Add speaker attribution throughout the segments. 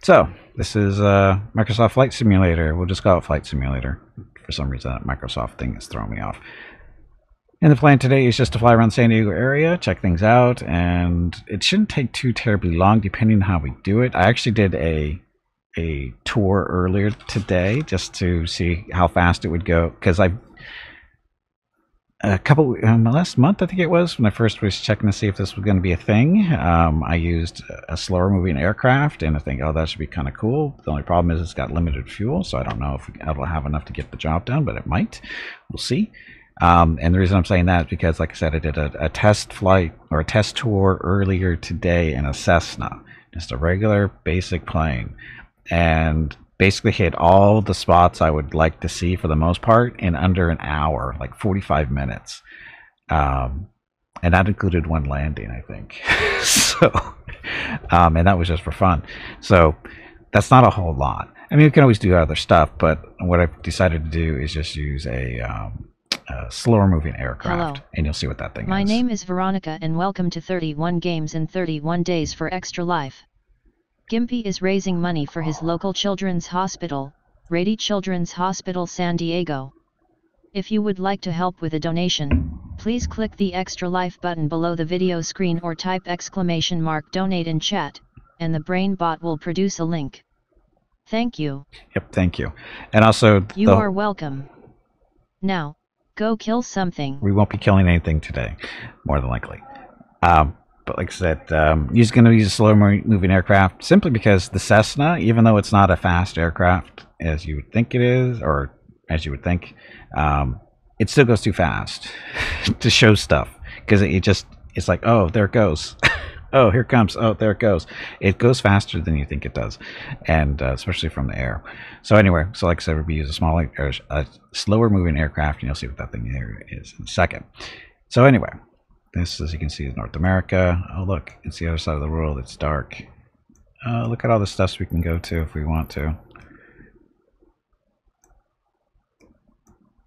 Speaker 1: So, this is Microsoft Flight Simulator. We'll just call it Flight Simulator. For some reason, that Microsoft thing is throwing me off. And the plan today is just to fly around the San Diego area, check things out, and it shouldn't take too terribly long depending on how we do it. I actually did a tour earlier today just to see how fast it would go, because last month I think it was, when I first was checking to see if this was going to be a thing, I used a slower moving aircraft, and I think, oh, that should be kind of cool. The only problem is it's got limited fuel, so I don't know if it'll have enough to get the job done, but it might. We'll see. And the reason I'm saying that is because, like I said, I did a test flight or a test tour earlier today in a Cessna, just a regular basic plane, and basically hit all the spots I would like to see for the most part in under an hour, like 45 minutes. And that included one landing, I think. So, and that was just for fun. So that's not a whole lot. I mean, we can always do other stuff, but what I've decided to do is just use a slower moving aircraft.
Speaker 2: Hello.
Speaker 1: And you'll see what that thing is.
Speaker 2: My name is Veronica and welcome to 31 Games in 31 Days for Extra Life. Gimpy is raising money for his local children's hospital, Rady Children's Hospital San Diego. If you would like to help with a donation, please click the Extra Life button below the video screen or type !donate in chat, and the brain bot will produce a link. Thank you.
Speaker 1: Yep, thank you. And also,
Speaker 2: you are welcome. Now, go kill something.
Speaker 1: We won't be killing anything today, more than likely. But like I said, you're just going to use a slow moving aircraft simply because the Cessna, even though it's not a fast aircraft as you would think it is, or as you would think, it still goes too fast to show stuff, because it's like, oh, there it goes. Oh, here it comes. Oh, there it goes. It goes faster than you think it does, and especially from the air. So anyway, so like I said, we use a slower moving aircraft, and you'll see what that thing here is in a second. So anyway, this, as you can see, is North America. Oh, look, it's the other side of the world. It's dark. Look at all the stuff we can go to if we want to.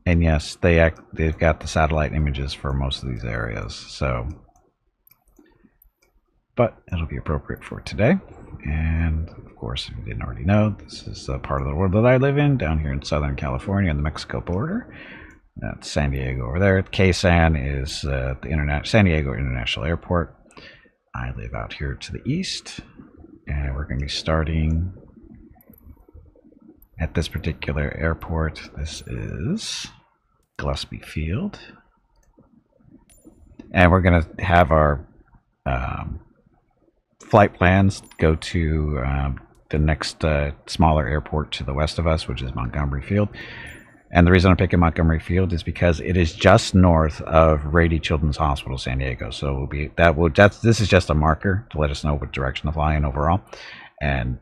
Speaker 1: And yes, they've got the satellite images for most of these areas. So, but it'll be appropriate for today. And of course, if you didn't already know, this is a part of the world that I live in, down here in Southern California on the Mexico border. That's San Diego over there. K-San is the San Diego International Airport. I live out here to the east, and we're going to be starting at this particular airport. This is Gillespie Field, and we're going to have our flight plans go to the next smaller airport to the west of us, which is Montgomery Field. And the reason I'm picking Montgomery Field is because it is just north of Rady Children's Hospital, San Diego. So this is just a marker to let us know what direction to fly in overall. And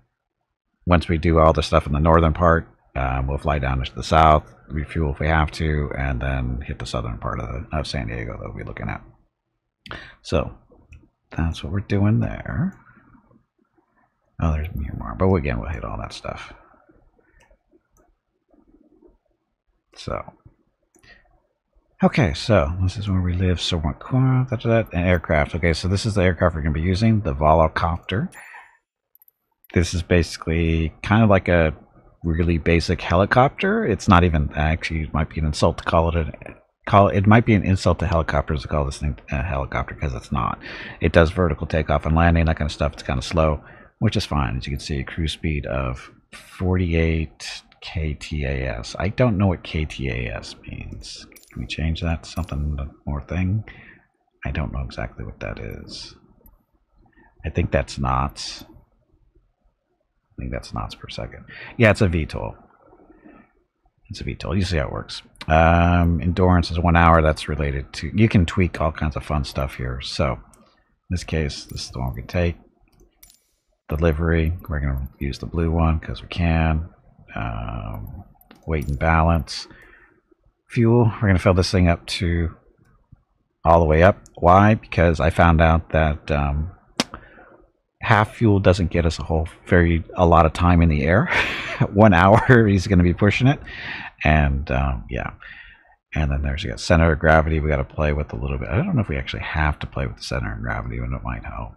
Speaker 1: once we do all the stuff in the northern part, we'll fly down to the south, refuel if we have to, and then hit the southern part of San Diego that we'll be looking at. So that's what we're doing there. Oh, there's Miramar, but again, we'll hit all that stuff. So, okay, so this is where we live. So, an aircraft. Okay, so this is the aircraft we're going to be using, the Volocopter. This is basically kind of like a really basic helicopter. It's not even, actually, it might be an insult to call it it might be an insult to helicopters to call this thing a helicopter, because it's not. It does vertical takeoff and landing, that kind of stuff. It's kind of slow, which is fine. As you can see, a cruise speed of 48 KTAS. I don't know what KTAS means. Can we change that to something more thing? I don't know exactly what that is. I think that's knots. I think that's knots per second. Yeah, it's a VTOL. It's a VTOL. You see how it works. Endurance is 1 hour. That's related to, you can tweak all kinds of fun stuff here. So in this case, this is the one we can take. Delivery, we're going to use the blue one because we can. Weight and balance. Fuel, we're going to fill this thing up to all the way up. Why? Because I found out that half fuel doesn't get us a lot of time in the air. 1 hour he's going to be pushing it, and yeah. And then there's center of gravity. We got to play with a little bit. I don't know if we actually have to play with the center of gravity, but it might help.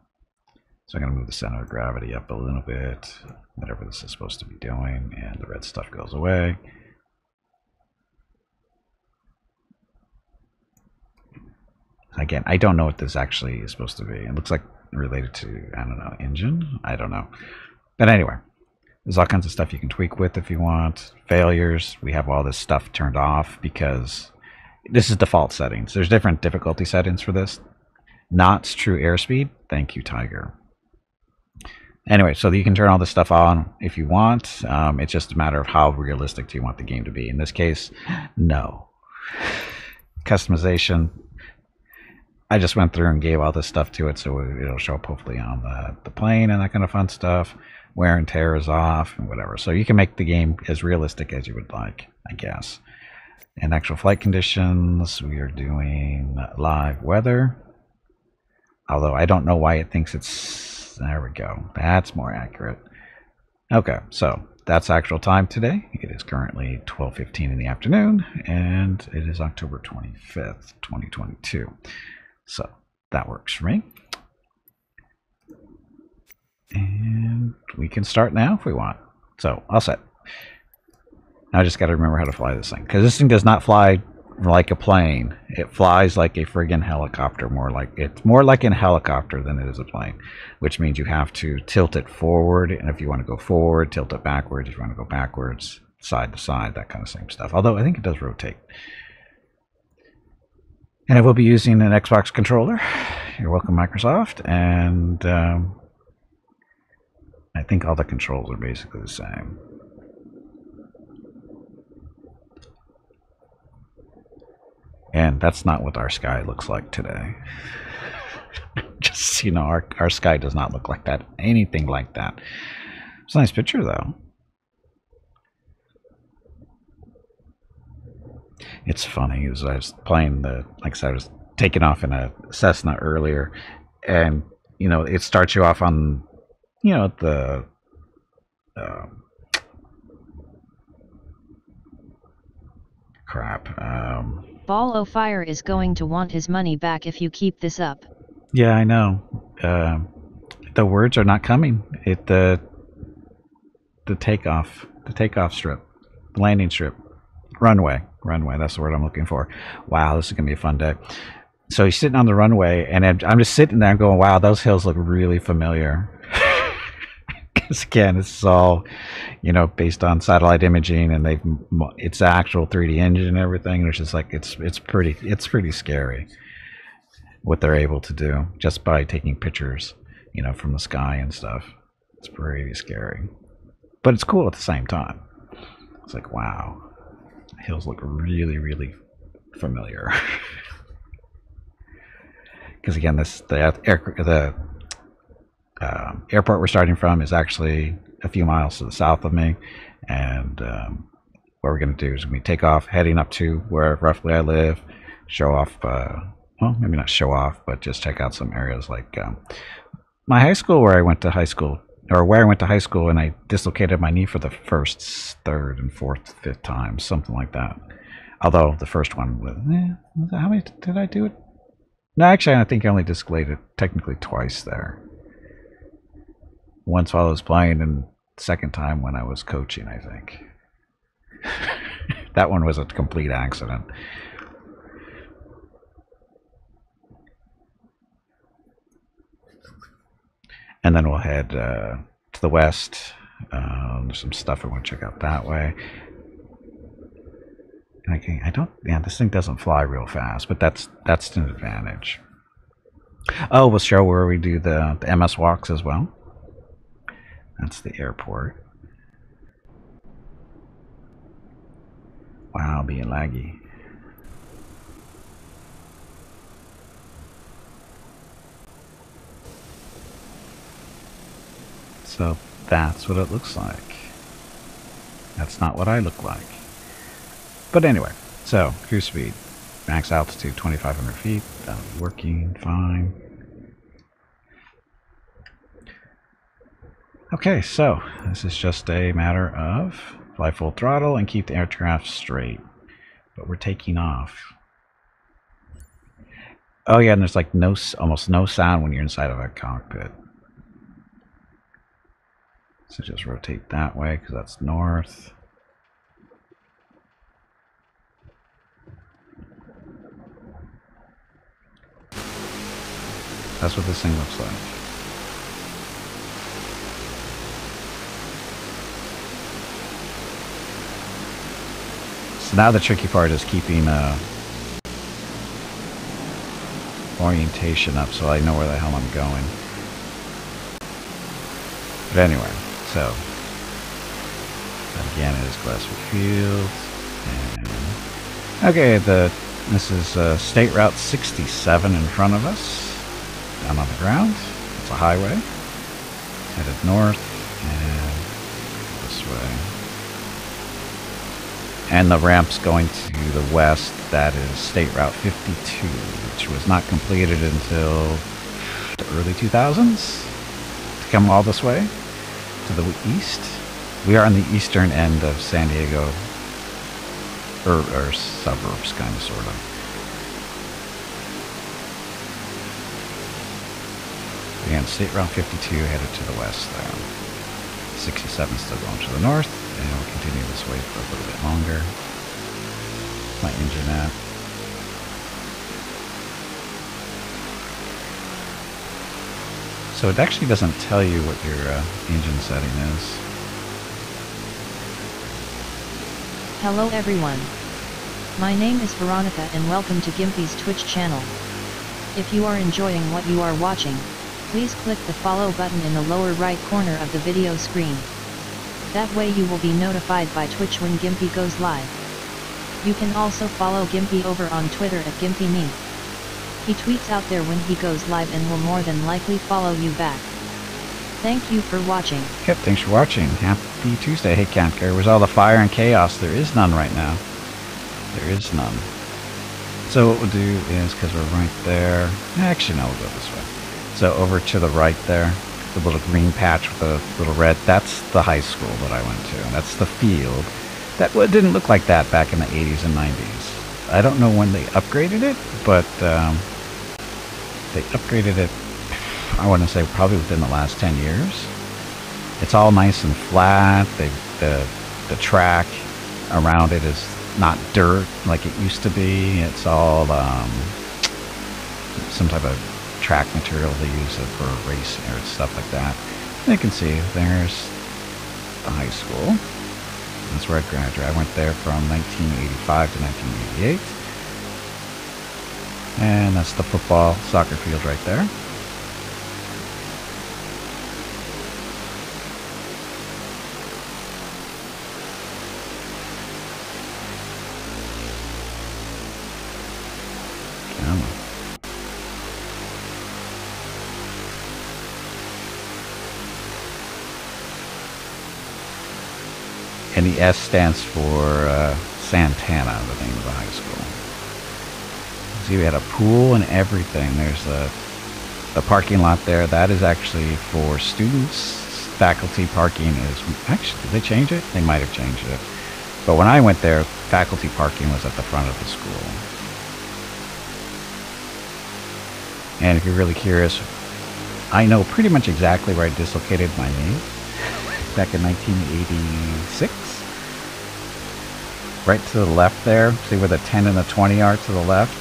Speaker 1: So I'm going to move the center of gravity up a little bit, whatever this is supposed to be doing, and the red stuff goes away. Again, I don't know what this actually is supposed to be. It looks like related to, I don't know, engine? I don't know. But anyway, there's all kinds of stuff you can tweak with if you want. Failures, we have all this stuff turned off because this is default settings. There's different difficulty settings for this. Knots, true airspeed. Thank you, Tiger. Anyway, so you can turn all this stuff on if you want. It's just a matter of how realistic do you want the game to be. In this case, no. Customization. I just went through and gave all this stuff to it, so it'll show up hopefully on the plane and that kind of fun stuff. Wear and tear is off and whatever. So you can make the game as realistic as you would like, I guess. And actual flight conditions, we are doing live weather. Although I don't know why it thinks it's... There we go. That's more accurate. Okay, so that's actual time today. It is currently 12:15 in the afternoon, and it is October 25th, 2022. So that works for me. And we can start now if we want. So all set. Now I just got to remember how to fly this thing, because this thing does not fly like a plane. It flies like a friggin' helicopter. It's more like a helicopter than it is a plane, which means you have to tilt it forward, and if you want to go forward, tilt it backwards. If you want to go backwards, side to side, that kind of same stuff. Although I think it does rotate. And I will be using an Xbox controller. You're welcome, Microsoft. And I think all the controls are basically the same. And that's not what our sky looks like today. Just, you know, our sky does not look like that. Anything like that. It's a nice picture, though. It's funny, as I was playing like I said, I was taking off in a Cessna earlier, and, you know, it starts you off on, you know, the...
Speaker 2: Ball o' Fire is going to want his money back if you keep this up.
Speaker 1: Yeah, I know. The words are not coming. The takeoff strip, landing strip, runway. That's the word I'm looking for. Wow, this is gonna be a fun day. So he's sitting on the runway, and I'm just sitting there and going, "Wow, those hills look really familiar." Because again, it's all, you know, based on satellite imaging, and it's actual 3D engine and everything. And it's just like it's pretty scary what they're able to do just by taking pictures, you know, from the sky and stuff. It's pretty scary, but it's cool at the same time. It's like, wow, the hills look really, really familiar. Because again, the airport we're starting from is actually a few miles to the south of me, and what we're going to do is we take off heading up to where roughly I live, show off, well, maybe not show off, but just check out some areas like my high school where I went to high school, and I dislocated my knee for the first, third, and fourth, fifth time, something like that. Although the first one was, how many did I do it? No, actually, I think I only dislocated technically twice there. Once while I was playing, and second time when I was coaching, I think. That one was a complete accident. And then we'll head to the west. There's some stuff I want to check out that way. And this thing doesn't fly real fast, but that's an advantage. Oh, we'll show where we do the MS walks as well. That's the airport. Wow, being laggy. So that's what it looks like. That's not what I look like. But anyway, so cruise speed, max altitude 2,500 feet, working fine. Okay, so this is just a matter of fly full throttle and keep the aircraft straight. But we're taking off. Oh yeah, and there's like almost no sound when you're inside of a cockpit. So just rotate that way because that's north. That's what this thing looks like. So now the tricky part is keeping orientation up so I know where the hell I'm going. But anyway, so again it is Glasswood Field. And okay, this is State Route 67 in front of us, down on the ground. It's a highway headed north and this way. And the ramp's going to the west. That is State Route 52, which was not completed until the early 2000s to come all this way to the east. We are on the eastern end of San Diego, or suburbs, kind of, sort of. Again, State Route 52 headed to the west there. 67 still going to the north, and we'll continue this way for a little bit longer. My engine app. So it actually doesn't tell you what your engine setting is.
Speaker 2: Hello everyone. My name is Veronica and welcome to Gimpy's Twitch channel. If you are enjoying what you are watching, please click the follow button in the lower right corner of the video screen. That way you will be notified by Twitch when Gimpy goes live. You can also follow Gimpy over on Twitter at GimpyMe. He tweets out there when he goes live and will more than likely follow you back. Thank you for watching.
Speaker 1: Yep, thanks for watching. Happy Tuesday. Hey Camp, where's all the fire and chaos? There is none right now. There is none. So what we'll do is, because we're right there, actually no, we'll go this way. So over to the right there, the little green patch with the little red, that's the high school that I went to. And that's the field. That didn't look like that back in the 80s and 90s. I don't know when they upgraded it, but they upgraded it, I want to say probably within the last 10 years. It's all nice and flat. The track around it is not dirt like it used to be. It's all some type of track material they use for racing or stuff like that. And you can see there's the high school. That's where I graduated. I went there from 1985 to 1988. And that's the football soccer field right there. Come on. And the S stands for Santana, the name of the high school. See, we had a pool and everything. There's the parking lot there. That is actually for students. Faculty parking is... Actually, did they change it? They might have changed it. But when I went there, faculty parking was at the front of the school. And if you're really curious, I know pretty much exactly where I dislocated my knee. Back in 1986. Right to the left there. See where the 10 and the 20 are to the left?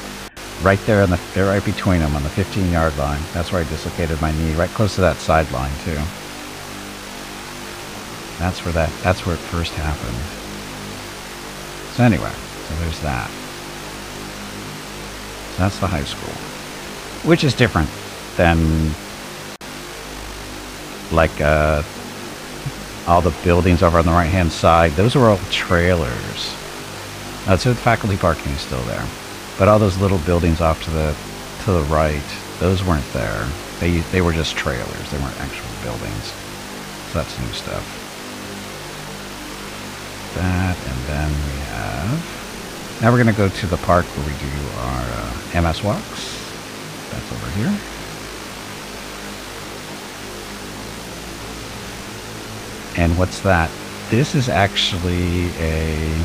Speaker 1: Right there, they're right between them on the 15-yard line. That's where I dislocated my knee, right close to that sideline too. That's where it first happened. So anyway, so there's that. So that's the high school, which is different than like all the buildings over on the right-hand side. Those were all trailers. So the faculty parking is still there. But all those little buildings off to the right, those weren't there. They were just trailers. They weren't actual buildings. So that's new stuff. That, and then we have... Now we're going to go to the park where we do our MS walks. That's over here. And what's that? This is actually a...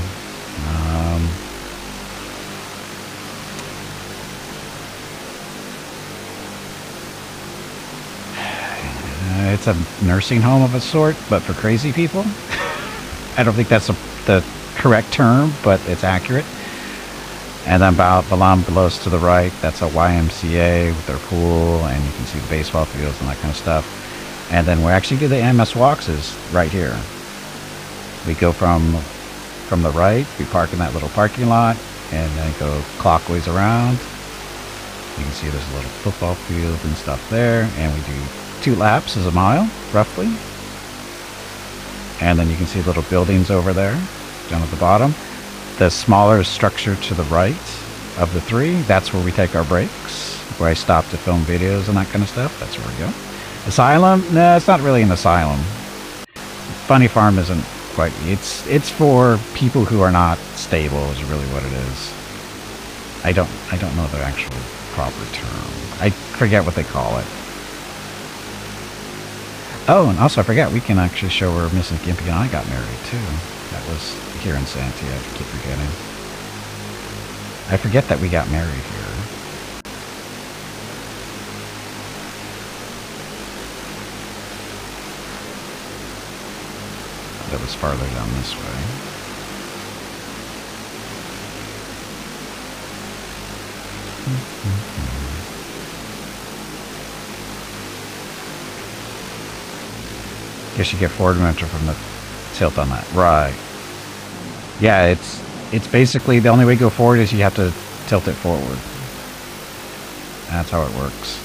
Speaker 1: It's a nursing home of a sort, but for crazy people. I don't think that's the correct term, but it's accurate. And then below us to the right, that's a YMCA with their pool, and you can see the baseball fields and that kind of stuff. And then we actually do the MS Walks is right here. We go from the right, we park in that little parking lot, and then go clockwise around. You can see there's a little football field and stuff there, and we do 2 laps is a mile, roughly. And then you can see little buildings over there, down at the bottom. The smaller structure to the right of the 3, that's where we take our breaks, where I stop to film videos and that kind of stuff. That's where we go. Asylum? No, it's not really an asylum. Funny Farm isn't quite. It's for people who are not stable is really what it is. I don't know the actual proper term. I forget what they call it. Oh, and also I forgot we can actually show where Mrs. Gimpy and I got married too. That was here in Santee. I keep forgetting. I forget that we got married here. That was farther down this way. Guess you get forward momentum from the tilt on that. Right. Yeah, it's basically the only way to go forward is you have to tilt it forward. That's how it works.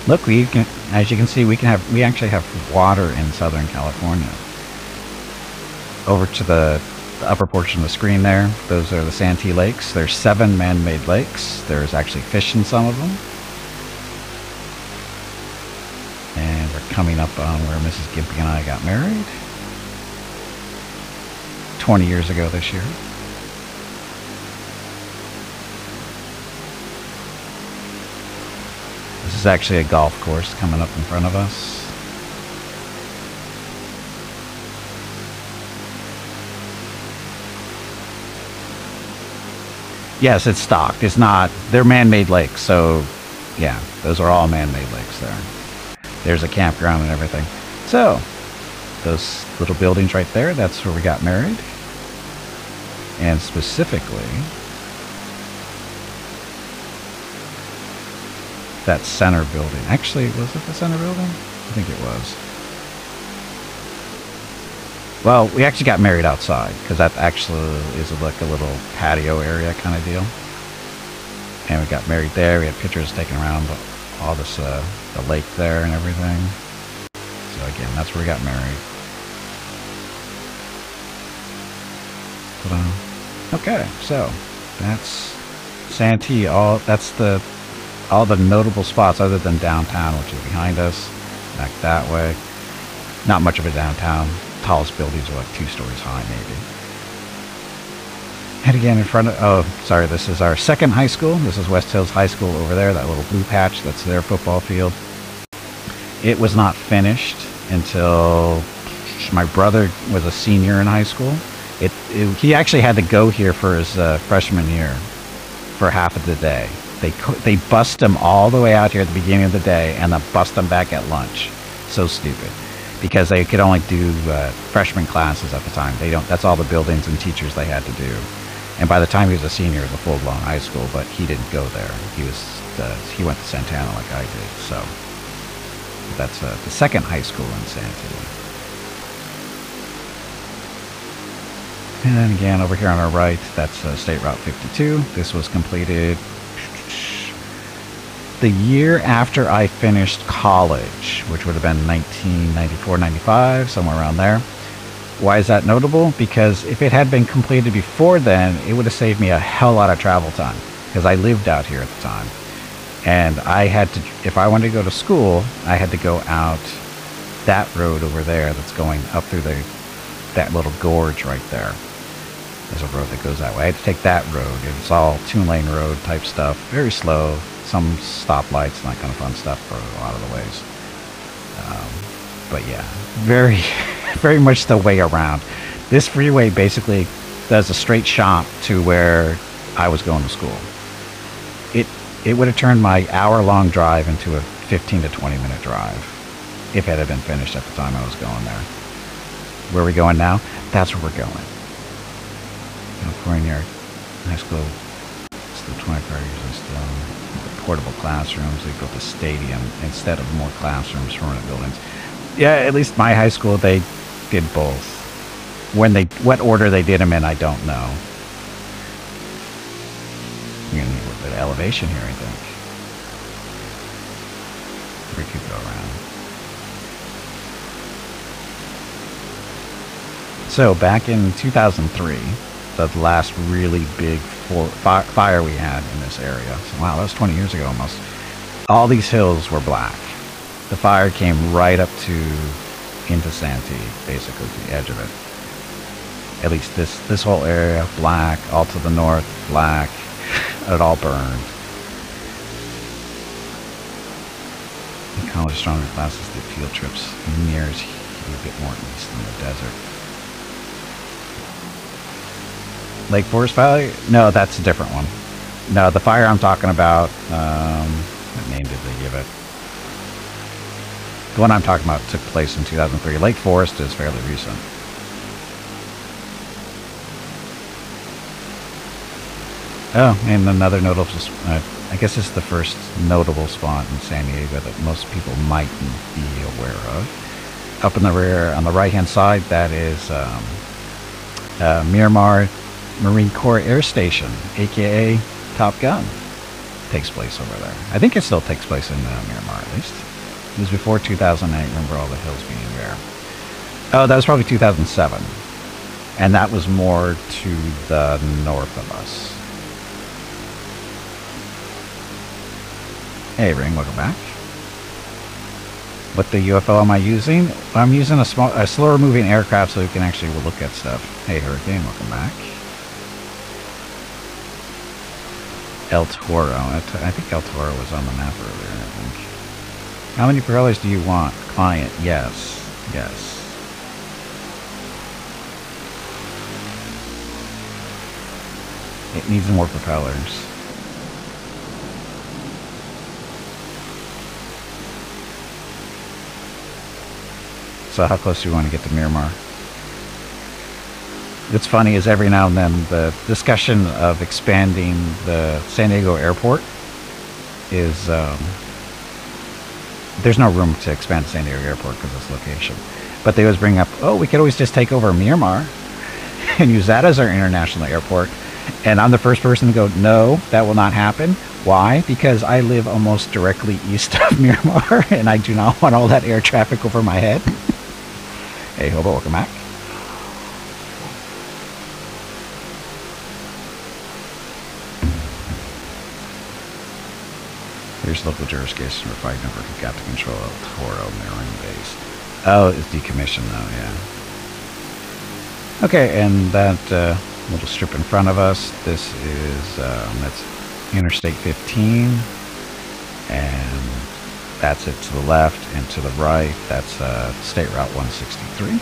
Speaker 1: Look, as you can see, we actually have water in Southern California. Over to the upper portion of the screen there, those are the Santee Lakes. There's 7 man-made lakes. There's actually fish in some of them. And we're coming up on where Mrs. Gimpy and I got married 20 years ago this year. This is actually a golf course coming up in front of us. Yes, it's stocked. It's not. They're man-made lakes, so yeah, those are all man-made lakes there. There's a campground and everything. So, those little buildings right there, that's where we got married. And specifically, that center building. Actually, was it the center building? I think it was. Well, we actually got married outside, because that actually is like a little patio area kind of deal. And we got married there. We had pictures taken around all this, the lake there and everything. So again, that's where we got married. Okay, so that's Santee. All the notable spots other than downtown, which is behind us, back that way. Not much of a downtown. Tallest buildings are like 2 stories high, maybe. And again, in front of, oh, sorry, this is our second high school. This is West Hills High School over there, that little blue patch, that's their football field. It was not finished until my brother was a senior in high school. He actually had to go here for his freshman year for half of the day. They bussed him all the way out here at the beginning of the day and then bussed him back at lunch. So stupid. Because they could only do freshman classes at the time. That's all the buildings and teachers they had to do. And by the time he was a senior, it was a full-blown high school, but he didn't go there. He went to Santana like I did. So that's the second high school in Santee. And then again, over here on our right, that's State Route 52. This was completed the year after I finished college, which would have been 1994, 95, somewhere around there. Why is that notable? Because if it had been completed before then, it would have saved me a hell lot of travel time, because I lived out here at the time. And I had to, if I wanted to go to school, I had to go out that road over there that's going up through that little gorge right there. There's a road that goes that way. I had to take that road. It's all 2-lane road type stuff. Very slow. Some stoplights and that kind of fun stuff for a lot of the ways. But yeah, very, very much the way around. This freeway basically does a straight shot to where I was going to school. it would have turned my hour-long drive into a 15 to 20-minute drive if it had been finished at the time I was going there. Where are we going now? That's where we're going. California High School, still 24 hours and still portable classrooms. They built a stadium instead of more classrooms, permanent buildings. Yeah, at least my high school, they did both. What order they did them in, I don't know. You're gonna need a little bit of elevation here, I think. We could go around. So back in 2003, the last really big fire we had in this area. So, wow, that was 20 years ago almost. All these hills were black. The fire came right up to into Santee, basically the edge of it. At least this whole area, black. All to the north, black. It all burned. In college, stronger classes did field trips near a bit more east in the desert. Lake Forest Valley? No, that's a different one. No, the fire I'm talking about, what name did they give it? The one I'm talking about took place in 2003. Lake Forest is fairly recent. Oh, and another notable, I guess it's the first notable spot in San Diego that most people might be aware of. Up in the rear, on the right-hand side, that is Miramar Marine Corps Air Station, aka Top Gun, takes place over there. I think it still takes place in Miramar, at least. It was before 2008. Remember all the hills being bare. Oh, that was probably 2007, and that was more to the north of us. Hey, Ring, welcome back. What the UFO am I using? I'm using a slower moving aircraft so we can actually look at stuff. Hey, Hurricane, welcome back. El Toro. I think El Toro was on the map earlier, I think. How many propellers do you want? Client, yes. Yes. It needs more propellers. So how close do you want to get to Miramar? What's funny is every now and then the discussion of expanding the San Diego airport is, there's no room to expand San Diego airport because of its location. But they always bring up, oh, we could always just take over Miramar and use that as our international airport. And I'm the first person to go, no, that will not happen. Why? Because I live almost directly east of Miramar and I do not want all that air traffic over my head. Hey, Hobo, welcome back. Here's local jurisdiction for Fight Network who got to control El Toro Marine Base. Oh, it's decommissioned though, yeah. Okay, and that little strip in front of us, this is, that's Interstate 15. And that's it to the left, and to the right, that's State Route 163,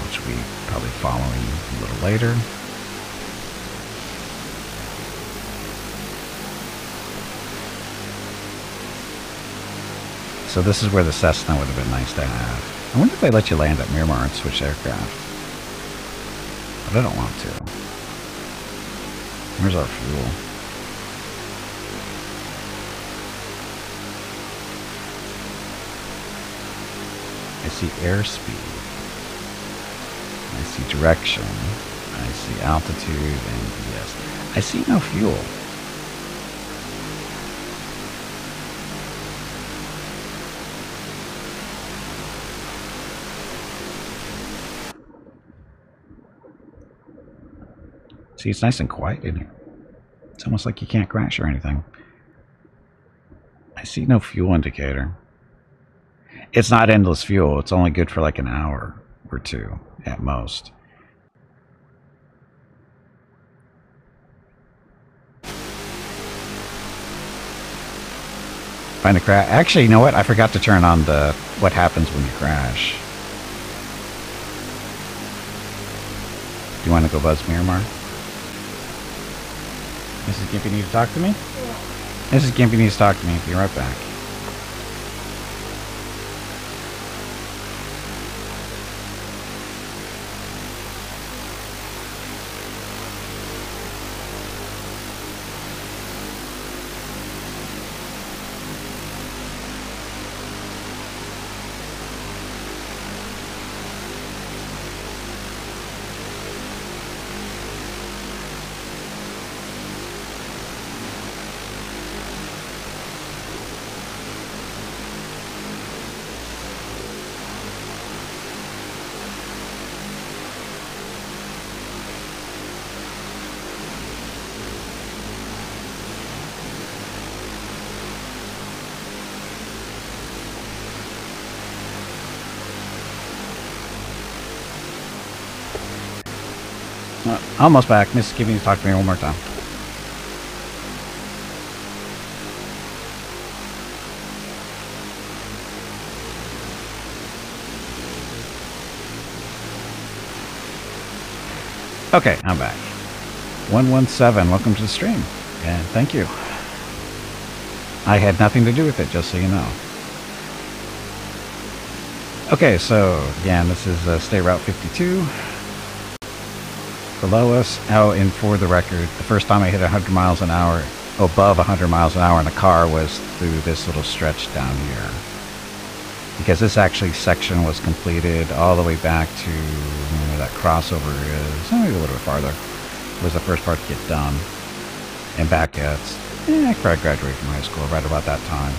Speaker 1: which we'll be probably following a little later. So this is where the Cessna would have been nice to have. I wonder if they let you land at Miramar and switch aircraft. But I don't want to. Where's our fuel? I see airspeed. I see direction. I see altitude and yes. I see no fuel. See, it's nice and quiet in here. It's almost like you can't crash or anything. I see no fuel indicator. It's not endless fuel. It's only good for like an hour or two at most. Find a crash. Actually, you know what? I forgot to turn on the what happens when you crash. Do you want to go buzz Miramar? Mrs. Gimpy, need to talk to me? Yeah. Mrs. Gimpy needs to talk to me. Be right back. Almost back. Mrs. Gimpy needs to talk to me one more time. Okay, I'm back. 117, welcome to the stream. And thank you. I had nothing to do with it, just so you know. Okay, so again, this is State Route 52. Below us, and for the record, the first time I hit 100 miles an hour, above 100 miles an hour in a car was through this little stretch down here. Because this actually section was completed all the way back to where that crossover is, maybe a little bit farther. It was the first part to get done. And back at, I probably graduated from high school right about that time.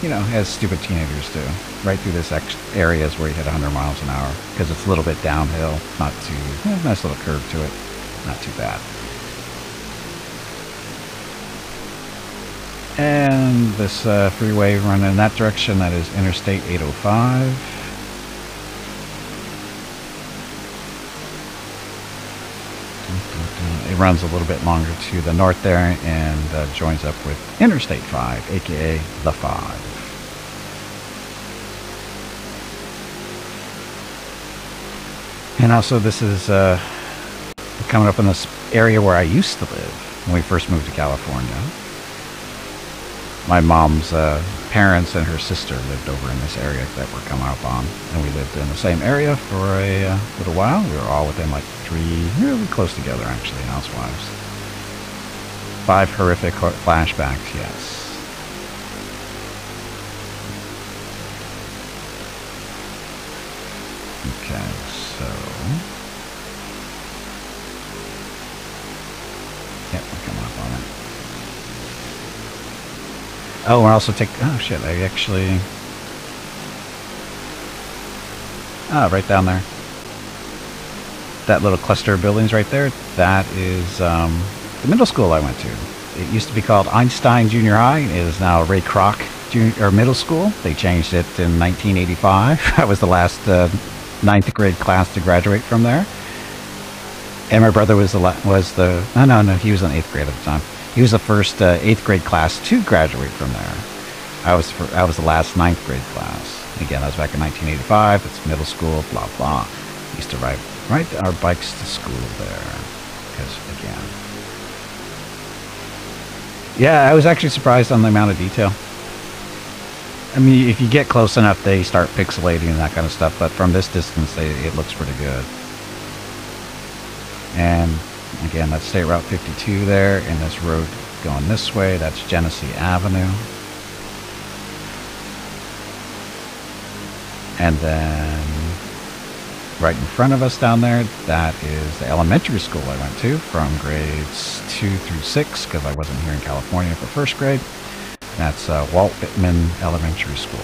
Speaker 1: You know, as stupid teenagers do. Right through this area is where you hit 100 miles an hour. Because it's a little bit downhill, not too, nice little curve to it. Not too bad. And this freeway running in that direction, that is Interstate 805. It runs a little bit longer to the north there and joins up with Interstate 5, aka the 5. And also this is coming up in this area where I used to live when we first moved to California. My mom's parents and her sister lived over in this area that we're coming up on. And we lived in the same area for a little while. We were all within like really close together actually, housewives. 5 horrific flashbacks, yes. Okay, so... Yep, we're coming up on it. Oh, we're also taking... Oh, shit, I actually... Ah, right down there. That little cluster of buildings right there, that is the middle school I went to. It used to be called Einstein Junior High. It is now Ray Kroc Middle School. They changed it in 1985. I was the last 9th grade class to graduate from there. And my brother was the... No, he was in 8th grade at the time. He was the first 8th grade class to graduate from there. I was the last 9th grade class. Again, that was back in 1985. It's middle school, blah, blah. We used to ride our bikes to school there. Because, again... Yeah, I was actually surprised on the amount of detail. I mean, if you get close enough, they start pixelating and that kind of stuff. But from this distance, it looks pretty good. And... Again, that's State Route 52 there, and this road going this way, that's Genesee Avenue. And then right in front of us down there, that is the elementary school I went to from grades 2 through 6, because I wasn't here in California for first grade. That's Walt Whitman Elementary School.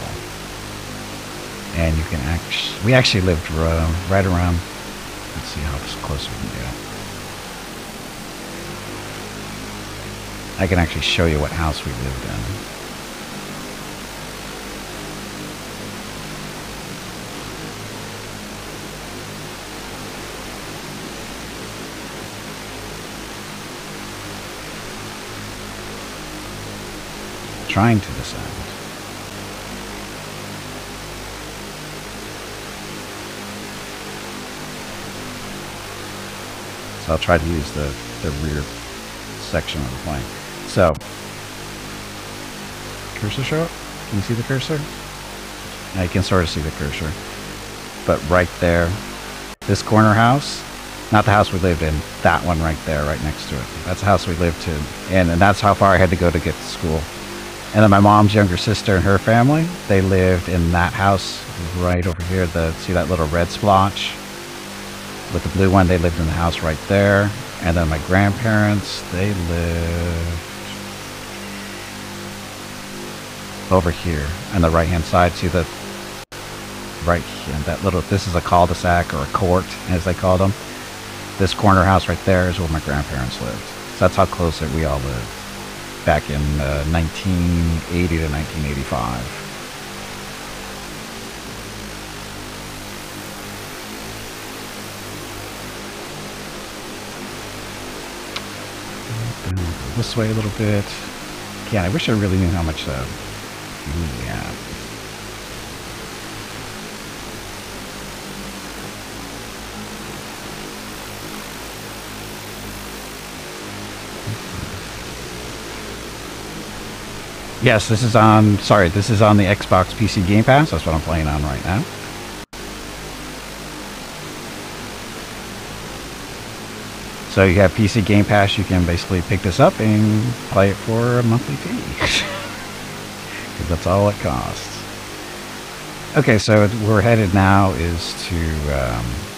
Speaker 1: And you can we actually lived right around, let's see how close we can get. I can actually show you what house we lived in. Trying to descend. So I'll try to use the rear section of the plane. So, cursor show up? Can you see the cursor? Yeah, you can sort of see the cursor. But right there, this corner house, not the house we lived in, that one right there, right next to it. That's the house we lived in. And that's how far I had to go to get to school. And then my mom's younger sister and her family, they lived in that house right over here. See that little red splotch with the blue one? They lived in the house right there. And then my grandparents, they lived over here on the right hand side. See the right here, that little, this is a cul-de-sac or a court as they called them. This corner house right there is where my grandparents lived. So that's how close we all lived back in 1980 to 1985. This way a little bit. Yeah, I wish I really knew how much we had. Yes, this is on, this is on the Xbox PC Game Pass. That's what I'm playing on right now. So you have PC Game Pass, you can basically pick this up and play it for a monthly fee. Because that's all it costs. Okay, so where we're headed now is to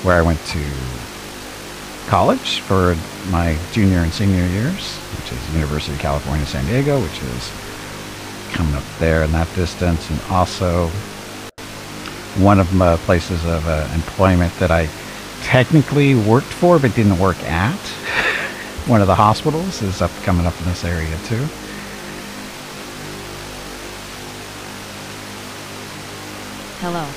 Speaker 1: where I went to college for my junior and senior years, which is University of California, San Diego, which is coming up there in that distance. And also one of my places of employment that I technically worked for but didn't work at, one of the hospitals, is coming up in this area too.
Speaker 2: Hello.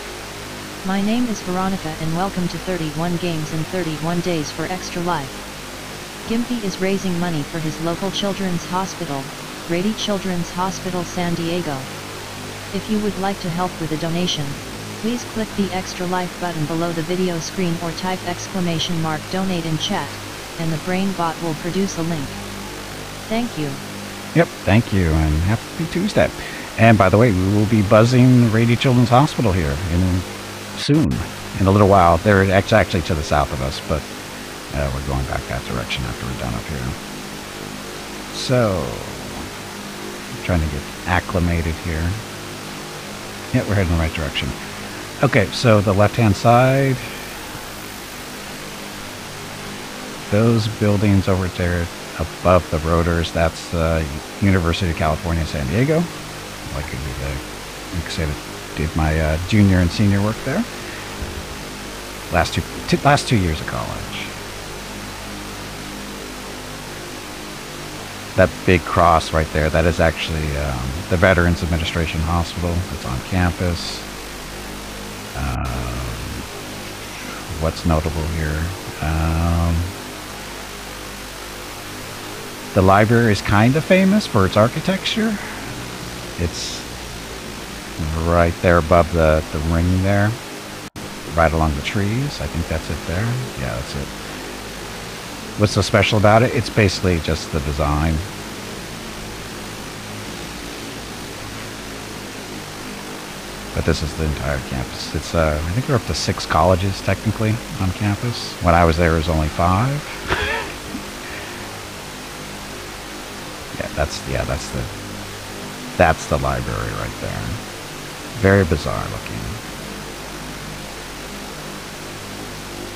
Speaker 2: My name is Veronica and welcome to 31 Games in 31 Days for Extra Life. Gimpy is raising money for his local children's hospital, Rady Children's Hospital San Diego. If you would like to help with a donation, please click the Extra Life button below the video screen or type !donate in chat, and the brain bot will produce a link. Thank you.
Speaker 1: Yep, thank you, and happy Tuesday. And by the way, we will be buzzing Rady Children's Hospital here soon, in a little while. They're actually to the south of us, but we're going back that direction after we're done up here. So, I'm trying to get acclimated here. Yeah, we're heading in the right direction. Okay, so the left-hand side, those buildings over there above the rotors, that's University of California, San Diego. Like I did my junior and senior work there. Last two years of college. That big cross right there, that is actually the Veterans Administration Hospital that's on campus. What's notable here? The library is kind of famous for its architecture. It's right there above the ring there, right along the trees. I think that's it there. Yeah, that's it. What's so special about it? It's basically just the design. But this is the entire campus. It's I think there are up to 6 colleges technically on campus. When I was there, it was only 5. That's the library right there. Very bizarre looking.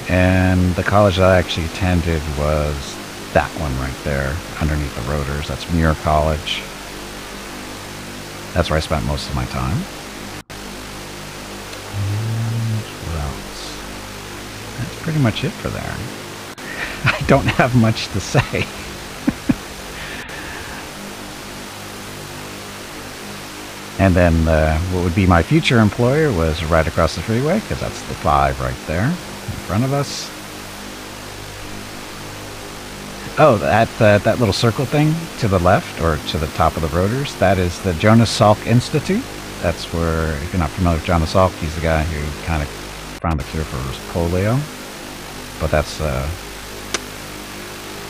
Speaker 1: And the college that I actually attended was that one right there, underneath the rotors. That's Muir College. That's where I spent most of my time. And what else? That's pretty much it for there. I don't have much to say. And then what would be my future employer was right across the freeway, because that's the 5 right there in front of us. Oh, that little circle thing to the left, or to the top of the rotors, that is the Jonas Salk Institute. That's where, if you're not familiar with Jonas Salk, he's the guy who kind of found the cure for polio. But that's, I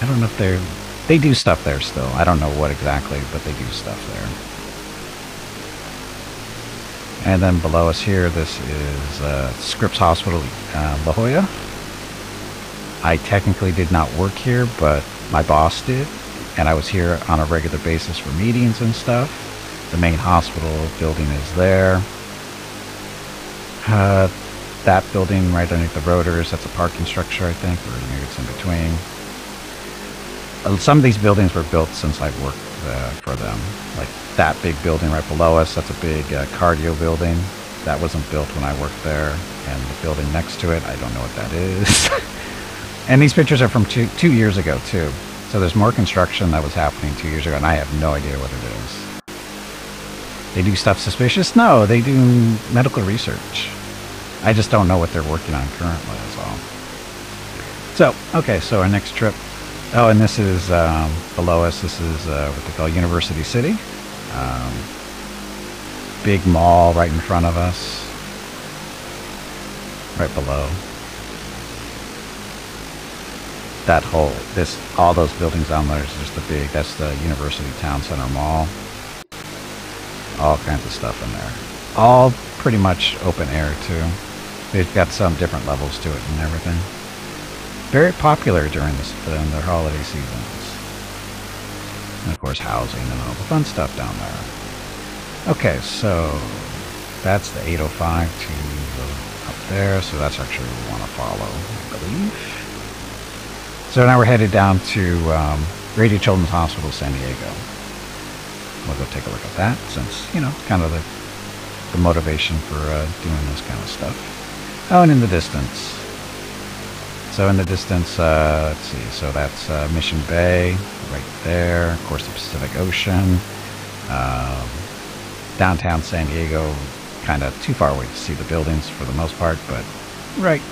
Speaker 1: don't know if they do stuff there still. I don't know what exactly, but they do stuff there. And then below us here, this is Scripps Hospital, La Jolla. I technically did not work here, but my boss did, and I was here on a regular basis for meetings and stuff. The main hospital building is there. That building right underneath the rotors, that's a parking structure, I think, or maybe it's in between. Some of these buildings were built since I've worked for them. Like that big building right below us, that's a big cardio building. That wasn't built when I worked there. And the building next to it, I don't know what that is. And these pictures are from two years ago, too. So there's more construction that was happening 2 years ago, and I have no idea what it is. They do stuff suspicious? No, they do medical research. I just don't know what they're working on currently, that's all. So, okay, so our next trip. Oh, and this is below us. This is what they call University City. Big mall right in front of us. Right below. That whole, all those buildings down there is just a big, that's the University Town Center Mall. All kinds of stuff in there. All pretty much open air, too. They've got some different levels to it and everything. Very popular during their holiday seasons. And of course housing and all the fun stuff down there. Okay, so that's the 805 to up there, so that's actually what we want to follow, I believe. So now we're headed down to Rady Children's Hospital, San Diego. We'll go take a look at that since, you know, kind of the motivation for doing this kind of stuff. Oh, and in the distance. So in the distance, let's see, so that's Mission Bay, right there, of course the Pacific Ocean. Downtown San Diego, kind of too far away to see the buildings for the most part, but right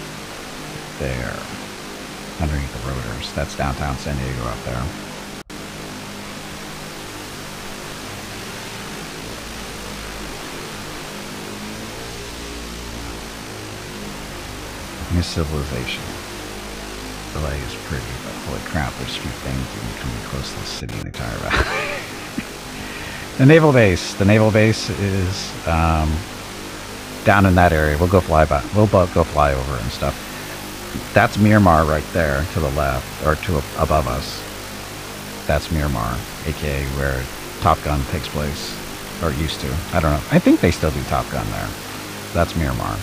Speaker 1: there, underneath the rotors, that's downtown San Diego up there. New civilization. LA is pretty, but holy crap, there's a few things even coming close to the city and the entire valley. The naval base. The naval base is down in that area. We'll go fly by. We'll go fly over and stuff. That's Miramar right there to the left, or to above us. That's Miramar, aka where Top Gun takes place, or used to. I don't know. I think they still do Top Gun there. That's Miramar.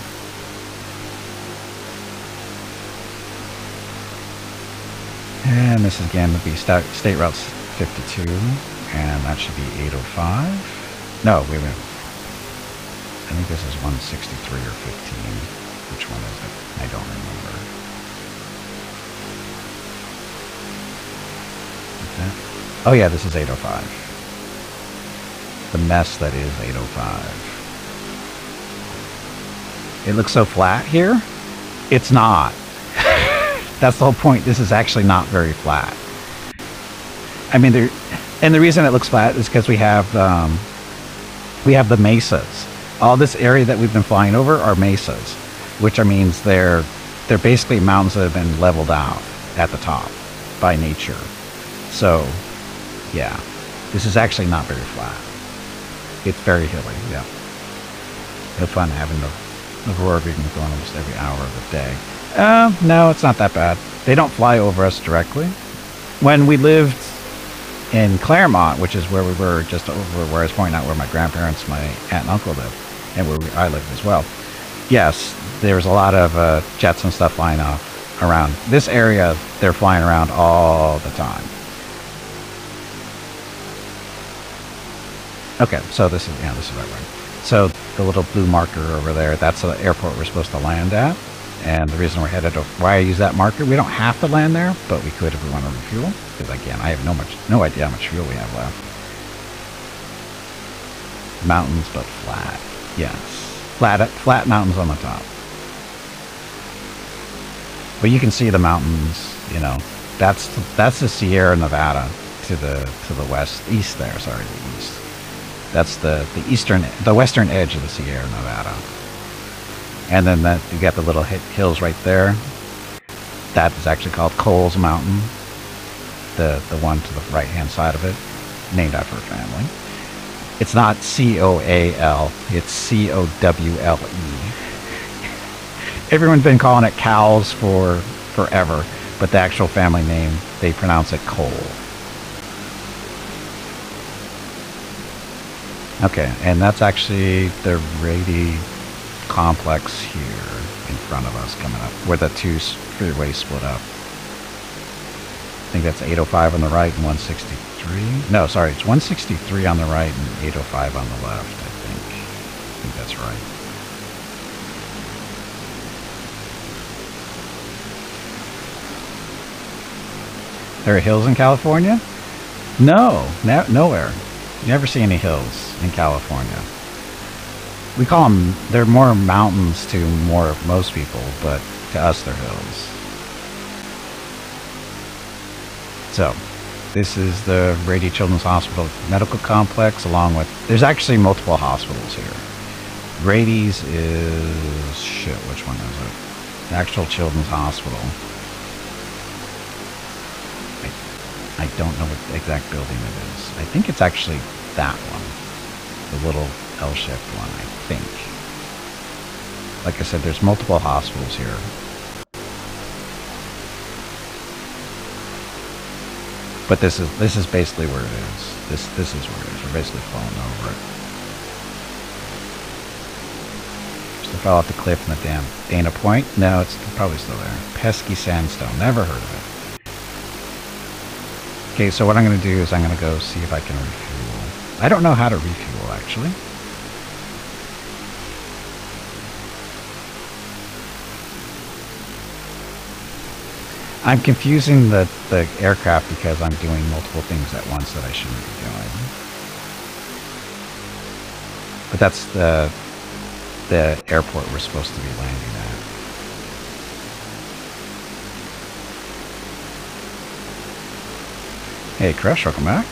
Speaker 1: And this is again would be State Route 52, and that should be 805. No, wait a minute. I think this is 163 or 15. Which one is it? I don't remember. Okay. Oh yeah, this is 805. The mess that is 805. It looks so flat here. It's not. That's the whole point. This is actually not very flat. I mean, and the reason it looks flat is because we have the mesas. All this area that we've been flying over are mesas, which means they're basically mountains that have been leveled out at the top by nature. So, yeah, this is actually not very flat. It's very hilly. Yeah, no fun having the Aurora beacon going almost every hour of the day. No, it's not that bad. They don't fly over us directly. When we lived in Claremont, which is where we were just over where I was pointing out where my grandparents, my aunt and uncle lived, and where I lived as well. Yes, there's a lot of jets and stuff flying off around. This area, they're flying around all the time. Okay, so this is right way. So the little blue marker over there, that's the airport we're supposed to land at. And the reason we're headed to, why I use that marker, we don't have to land there, but we could if we want to refuel. Because again, I have no idea how much fuel we have left. Mountains, but flat. Yes. Flat mountains on the top. But you can see the mountains, you know. That's the Sierra Nevada to the east there, sorry, the east. That's the western edge of the Sierra Nevada. And then you got the little hills right there. That is actually called Coles Mountain. The one to the right-hand side of it, named after a family. It's not C-O-A-L. It's C-O-W-L-E. Everyone's been calling it Cowles for forever, but the actual family name, they pronounce it Cole. Okay, and that's actually the Rady complex here in front of us coming up, where the two freeways split up. I think that's 805 on the right and 163. No, sorry, it's 163 on the right and 805 on the left, I think that's right. There are hills in California? No, nowhere. You never see any hills in California. We call them, they're more mountains to most people, but to us they're hills. So, this is the Rady Children's Hospital Medical Complex, along with, there's actually multiple hospitals here. Rady's is, shit, which one is it? The actual Children's Hospital. I don't know what exact building it is. I think it's actually that one. The little L-shaped one, I think. Like I said, there's multiple hospitals here. But this is basically where it is. This is where it is. We're basically falling over it. Just fell off the cliff in the damn Dana Point. No, it's probably still there. Pesky sandstone. Never heard of it. Okay, so what I'm going to do is I'm going to go see if I can refuel. I don't know how to refuel, actually. I'm confusing the aircraft because I'm doing multiple things at once that I shouldn't be doing. But that's the airport we're supposed to be landing at. Hey Crush, welcome back.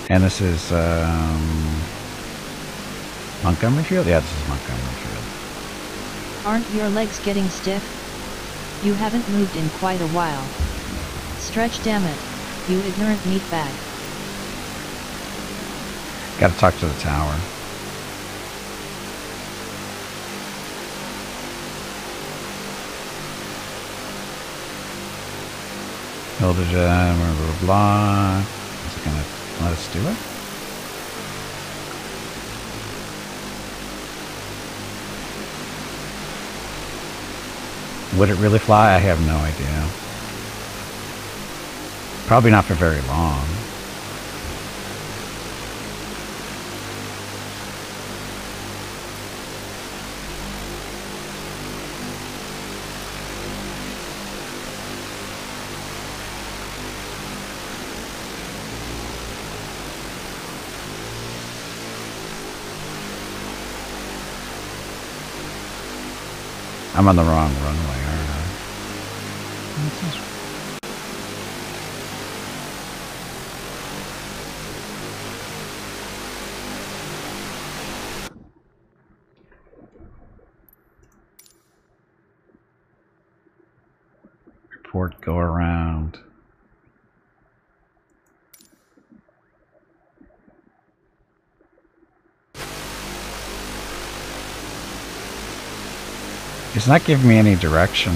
Speaker 1: And this is Montgomery Field? Yeah, this is Montgomery Field.
Speaker 2: Aren't your legs getting stiff? You haven't moved in quite a while. Stretch, damn it, you ignorant meatbag.
Speaker 1: Gotta talk to the tower. Build a gem, blah, blah, blah. Is it gonna let us do it? Would it really fly? I have no idea. Probably not for very long. I'm on the wrong runway, aren't I? What's this? Report go around. It's not giving me any direction.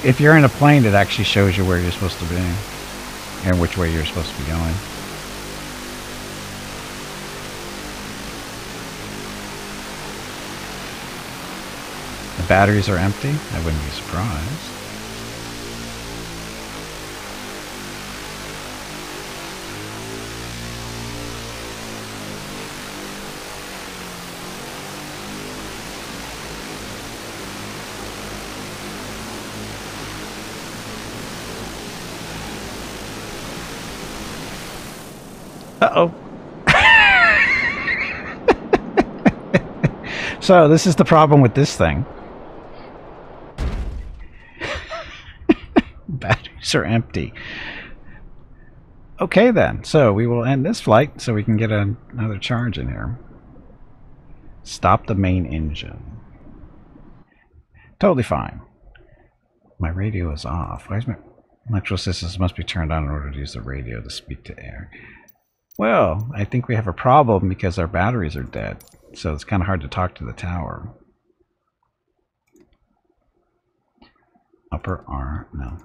Speaker 1: If you're in a plane, it actually shows you where you're supposed to be and which way you're supposed to be going. The batteries are empty? I wouldn't be surprised. Uh-oh. So this is the problem with this thing. Batteries are empty. Okay then, so we will end this flight so we can get another charge in here. Stop the main engine. Totally fine. My radio is off. Why is my electrical systems must be turned on in order to use the radio to speak to air? Well, I think we have a problem because our batteries are dead. So it's kind of hard to talk to the tower. Upper R, no.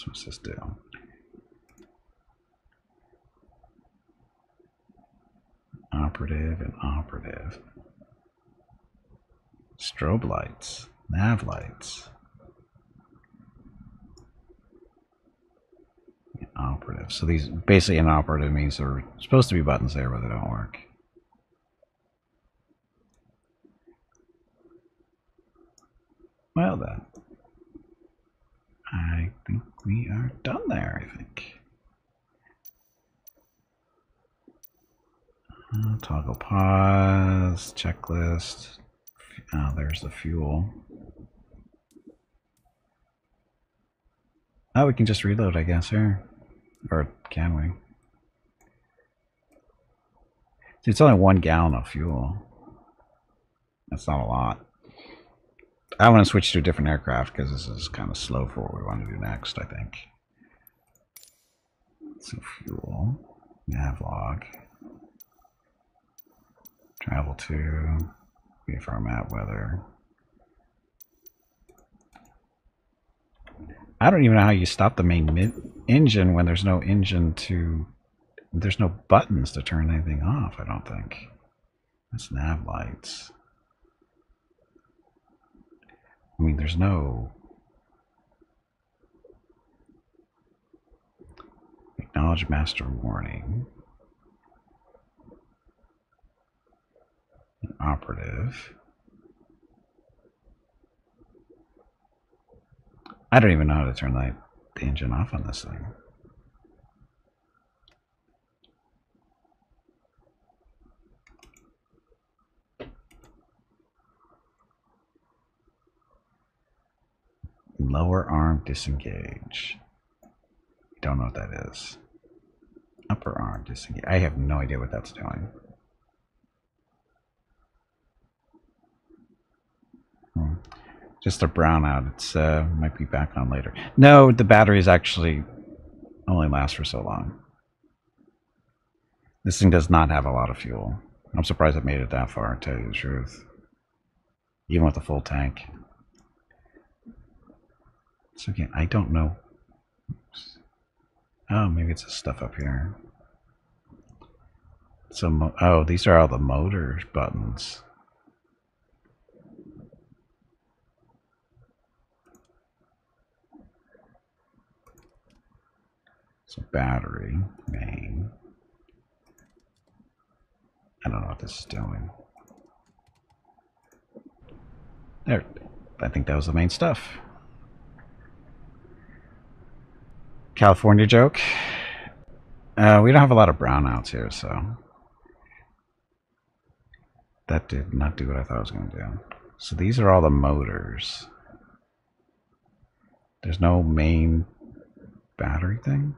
Speaker 1: What's this do? Operative and operative. Strobe lights, nav lights. Operative. So these basically inoperative means there are supposed to be buttons there, but they don't work. Well then, I think we are done there, I think. Toggle pause, checklist. Oh, there's the fuel. Oh, we can just reload, I guess, here. Or can we? See, it's only 1 gallon of fuel. That's not a lot. I want to switch to a different aircraft because this is kind of slow for what we want to do next, I think. So fuel, nav log, travel to, VFR map weather. I don't even know how you stop the main engine when there's no engine to, there's no buttons to turn anything off, I don't think. That's nav lights. I mean, there's no acknowledge master warning. Operative. I don't even know how to turn the engine off on this thing. Lower arm disengage. Don't know what that is. Upper arm disengage. I have no idea what that's doing. Just a brownout. It's might be back on later. No, the batteries actually only last for so long. This thing does not have a lot of fuel. I'm surprised it made it that far, to tell you the truth. Even with a full tank. So again, I don't know. Oops. Oh, maybe it's the stuff up here. So, oh, these are all the motor buttons. So battery, main. I don't know what this is doing. There, I think that was the main stuff. California joke. We don't have a lot of brownouts here, so that did not do what I thought it was going to do. So these are all the motors. There's no main battery thing.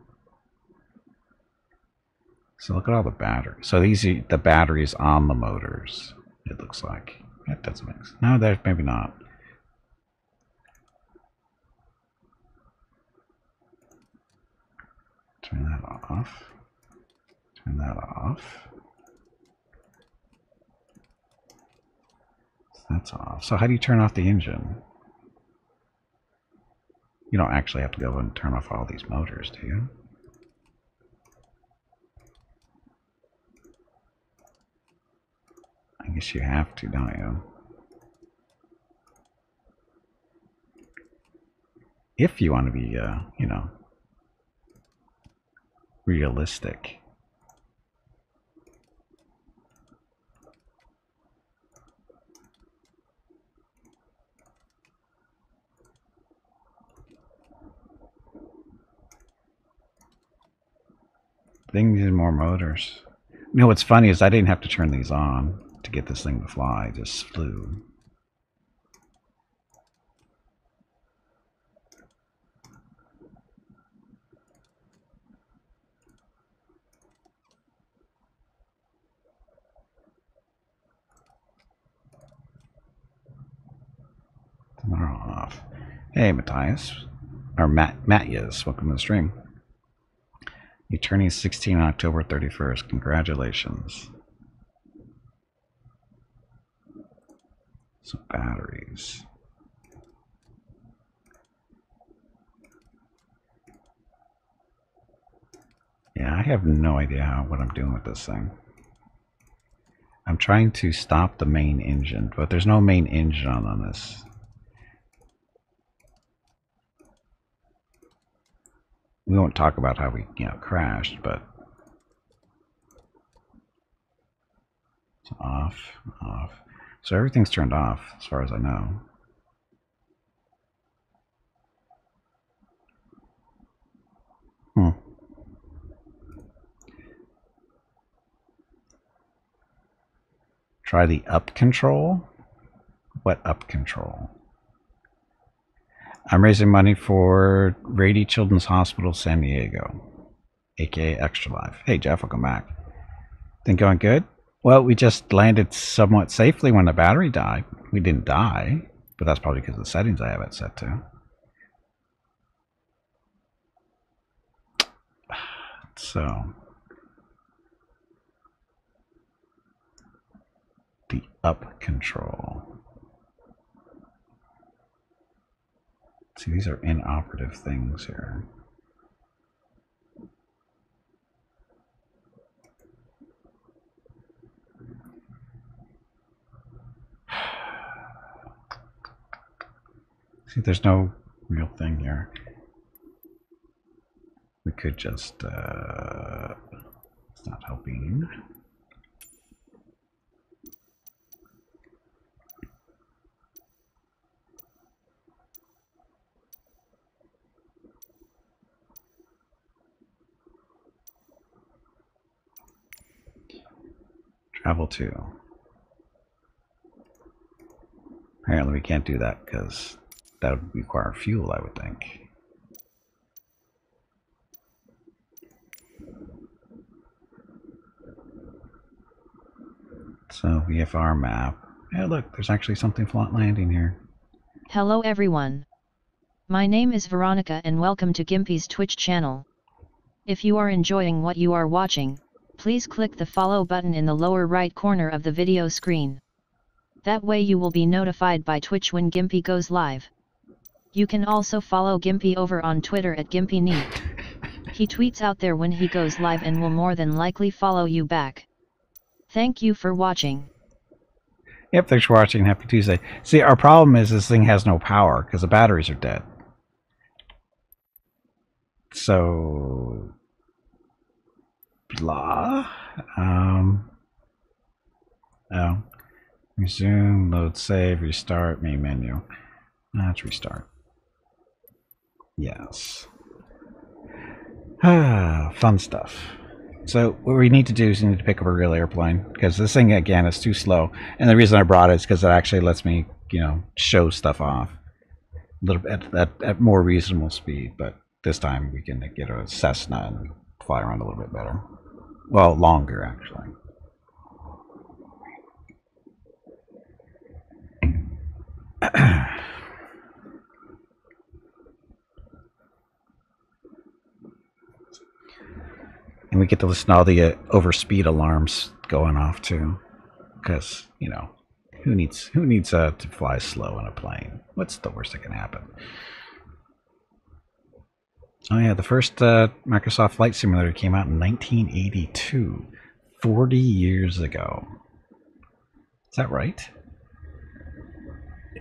Speaker 1: So look at all the batteries. So these are the batteries on the motors. It looks like that doesn't make sense. No, there's maybe not. Turn that off. Turn that off. That's off. So how do you turn off the engine? You don't actually have to go and turn off all these motors, do you? I guess you have to, don't you? If you want to be, you know, realistic. Things need more motors. You know what's funny is I didn't have to turn these on to get this thing to fly. It just flew. They're off. Hey, Matthias. Or Matthias, welcome to the stream. You're turning 16 on October 31st. Congratulations. Some batteries. Yeah, I have no idea what I'm doing with this thing. I'm trying to stop the main engine, but there's no main engine on this. We won't talk about how we, crashed, but it's off, off. So everything's turned off, as far as I know. Try the up control. What up control? I'm raising money for Rady Children's Hospital, San Diego, aka Extra Life. Hey Jeff, welcome back. Thing going good? Well, we just landed somewhat safely when the battery died. We didn't die, but that's probably because of the settings I have it set to. So, the up control. See, these are inoperative things here. See, there's no real thing here. We could just, it's not helping. Travel to. Apparently we can't do that because that would require fuel, I would think. So VFR map. Hey look, there's actually something flat landing here.
Speaker 2: Hello everyone. My name is Veronica and welcome to Gimpy's Twitch channel. If you are enjoying what you are watching, please click the follow button in the lower right corner of the video screen. That way you will be notified by Twitch when Gimpy goes live. You can also follow Gimpy over on Twitter at GimpyNeat. He tweets out there when he goes live and will more than likely follow you back. Thank you for watching.
Speaker 1: Yep, thanks for watching. Happy Tuesday. See, our problem is this thing has no power because the batteries are dead. So, blah. Oh. Resume, load, save, restart, main menu. Let's restart. Yes. Fun stuff. So what we need to do is we need to pick up a real airplane because this thing again is too slow. And the reason I brought it is because it actually lets me, show stuff off a little bit at more reasonable speed. But this time we can get a Cessna and fly around a little bit better. Well, longer actually. And we get to listen to all the overspeed alarms going off too, because who needs to fly slow in a plane? What's the worst that can happen? Oh yeah, the first Microsoft Flight Simulator came out in 1982, 40 years ago. Is that right?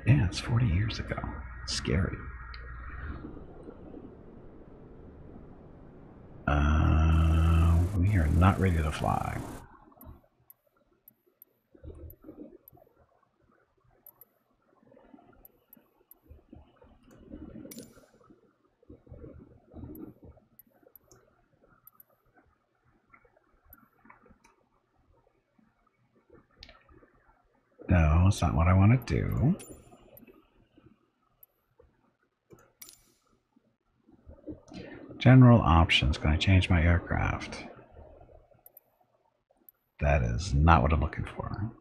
Speaker 1: Yeah, it's 40 years ago. Scary. We are not ready to fly. No, it's not what I want to do. General options. Can I change my aircraft? That is not what I'm looking for.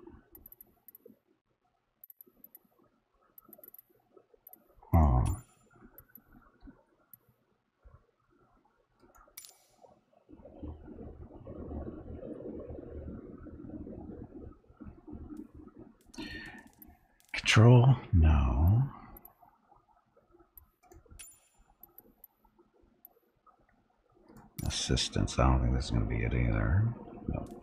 Speaker 1: patrol? No. Assistance, I don't think this is going to be it either. No.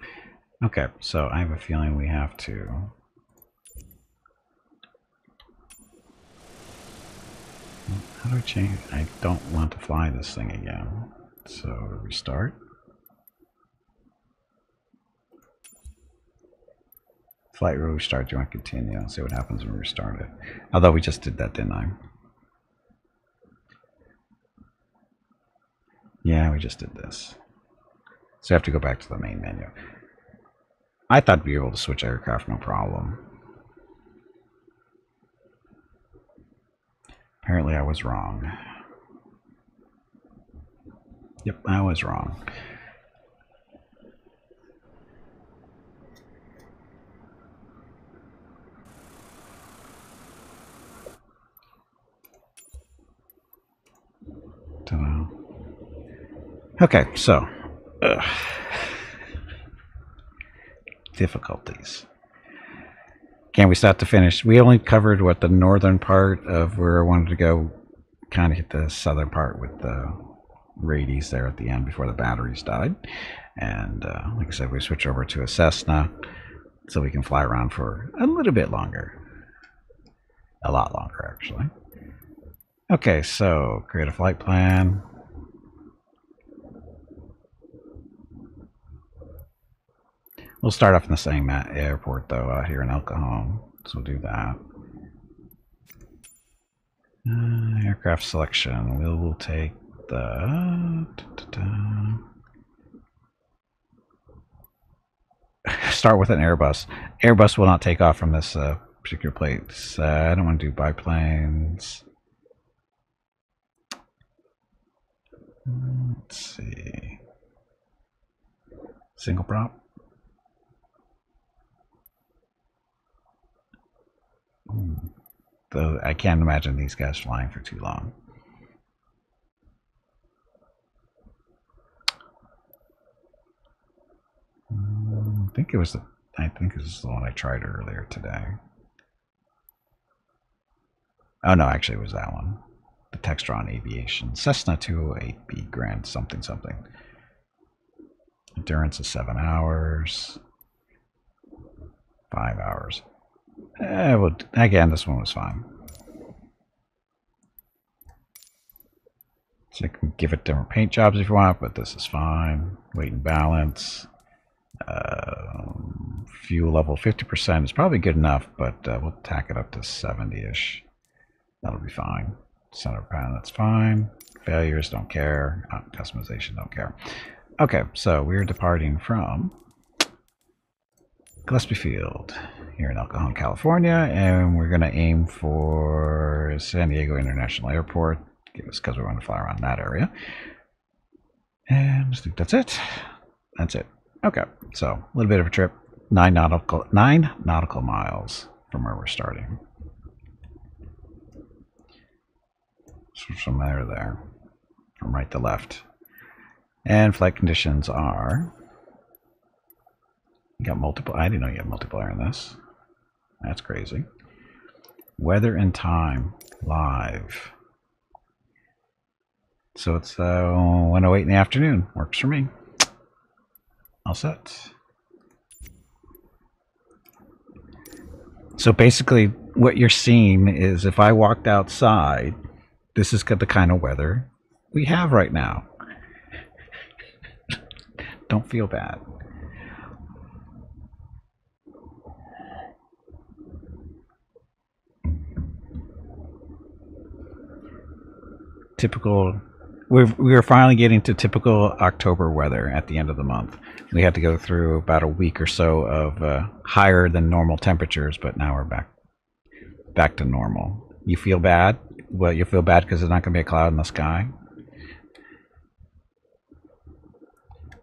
Speaker 1: Okay, so I have a feeling we have to... How do I change? I don't want to fly this thing again. So restart. Flight will restart. Do you want to continue? Let's see what happens when we restart it. Although we just did that, didn't I? Yeah, we just did this. So I have to go back to the main menu. I thought we'd be able to switch aircraft, no problem. Apparently I was wrong. Yep, I was wrong. Okay, so difficulties. Can we start to finish? We only covered what the northern part of where I wanted to go, kind of hit the southern part with the Radies there at the end before the batteries died. And like I said, we switch over to a Cessna so we can fly around for a little bit longer. A lot longer, actually. Okay, so create a flight plan. We'll start off in the same airport, though, out here in El Cajon. So we'll do that. Aircraft selection. We'll take the... Start with an Airbus. Airbus will not take off from this particular place. I don't want to do biplanes. Let's see. Single prop. Though I can't imagine these guys flying for too long. I think it was the one I tried earlier today. Oh no, actually it was that one. The Textron Aviation Cessna 208B Grand something something. Endurance is 7 hours. 5 hours. Well, again, this one was fine. So you can give it different paint jobs if you want, but this is fine. Weight and balance. Fuel level 50% is probably good enough, but we'll tack it up to 70-ish. That'll be fine. Center pan, that's fine. Failures, don't care. Customization, don't care. Okay, so we're departing from Gillespie Field here in El Cajon, California, and we're going to aim for San Diego International Airport because we want to fly around that area. And I think that's it. That's it. Okay, so a little bit of a trip. 9 nautical miles from where we're starting. So from there to there, from right to left. And flight conditions are... You got multiple. I didn't know you had multiplier in this. That's crazy. Weather and time live. So it's 1:08 in the afternoon. Works for me. All set. So basically, what you're seeing is if I walked outside, this is the kind of weather we have right now. Don't feel bad. Typical, we're finally getting to typical October weather at the end of the month. We had to go through about a week or so of higher than normal temperatures, but now we're back to normal. You feel bad? Well, you feel bad because there's not going to be a cloud in the sky.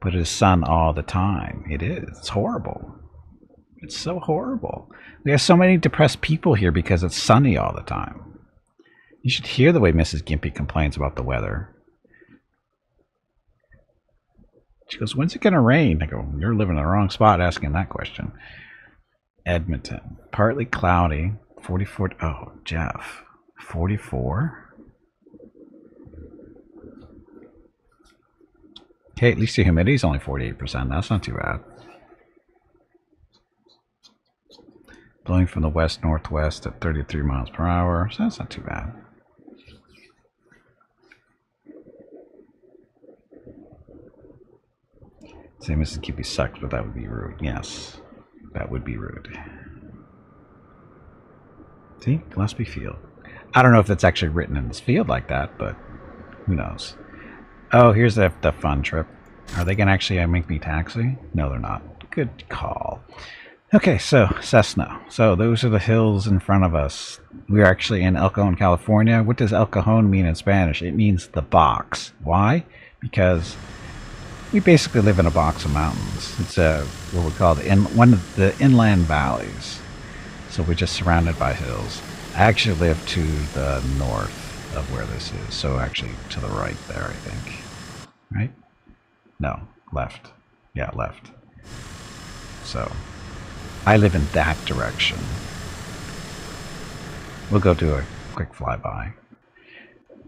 Speaker 1: But it is sun all the time. It is. It's horrible. It's so horrible. We have so many depressed people here because it's sunny all the time. You should hear the way Mrs. Gimpy complains about the weather. She goes, when's it going to rain? I go, you're living in the wrong spot asking that question. Edmonton, partly cloudy, 44. Oh, Jeff. 44. Okay, at least the humidity is only 48%. That's not too bad. Blowing from the west-northwest at 33 miles per hour. So that's not too bad. Say Mrs. Kippy sucks, but that would be rude. Yes, that would be rude. See, Gillespie Field. I don't know if that's actually written in this field like that, but who knows. Oh, here's the fun trip. Are they going to actually make me taxi? No, they're not. Good call. Okay, so Cessna. So those are the hills in front of us. We're actually in El Cajon, California. What does El Cajon mean in Spanish? It means the box. Why? Because we basically live in a box of mountains. It's what we call one of the inland valleys. So we're just surrounded by hills. I actually live to the north of where this is. So actually to the right there, I think. Right? No, left. Yeah, left. So I live in that direction. We'll go do a quick flyby.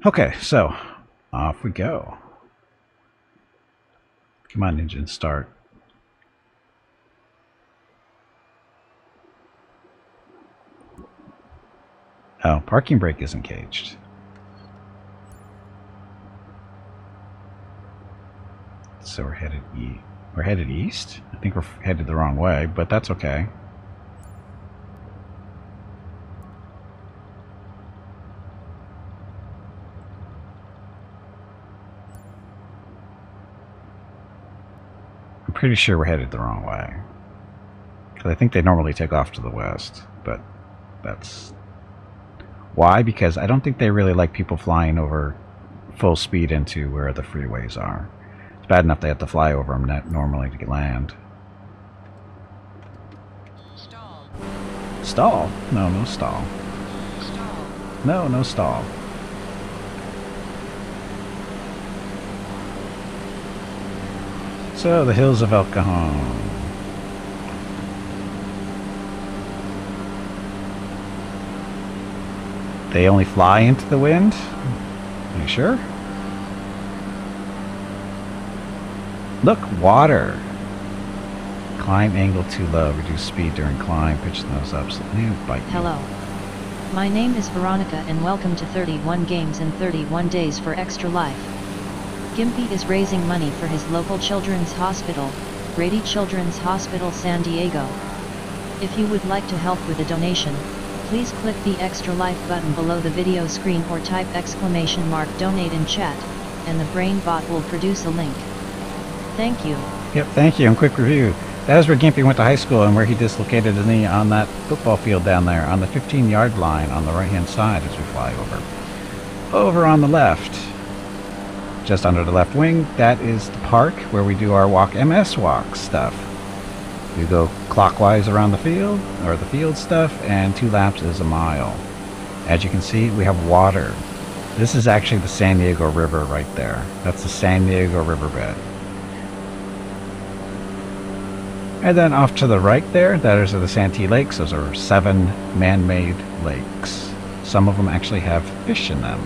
Speaker 1: Okay, so off we go. Come on, engine, start. Oh, parking brake isn't caged. So we're headed east? I think we're headed the wrong way, but that's okay. I'm pretty sure we're headed the wrong way. Because I think they normally take off to the west, but that's... Why? Because I don't think they really like people flying over full speed into where the freeways are. It's bad enough they have to fly over them normally to land.
Speaker 3: Stall.
Speaker 1: Stall? No, no stall.
Speaker 3: Stall.
Speaker 1: No, no stall. So, the hills of El Cajon. They only fly into the wind? Are you sure? Look, water. Climb angle too low. Reduce speed during climb. Pitch the nose up. So, bite me.
Speaker 2: Hello. My name is Veronica and welcome to 31 Games in 31 Days for Extra Life. Gimpy is raising money for his local children's hospital, Rady Children's Hospital San Diego. If you would like to help with a donation, please click the Extra Life button below the video screen or type !donate in chat, and the brain bot will produce a link. Thank you.
Speaker 1: Yep, thank you. And quick review. That is where Gimpy went to high school and where he dislocated a knee on that football field down there on the 15-yard line on the right-hand side as we fly over. Over on the left, just under the left wing, that is the park where we do our Walk MS Walk stuff. We go clockwise around the field, or the field stuff, and 2 laps is a mile. As you can see, we have water. This is actually the San Diego River right there. That's the San Diego riverbed. And then off to the right there, those are the Santee Lakes. Those are 7 man-made lakes. Some of them actually have fish in them.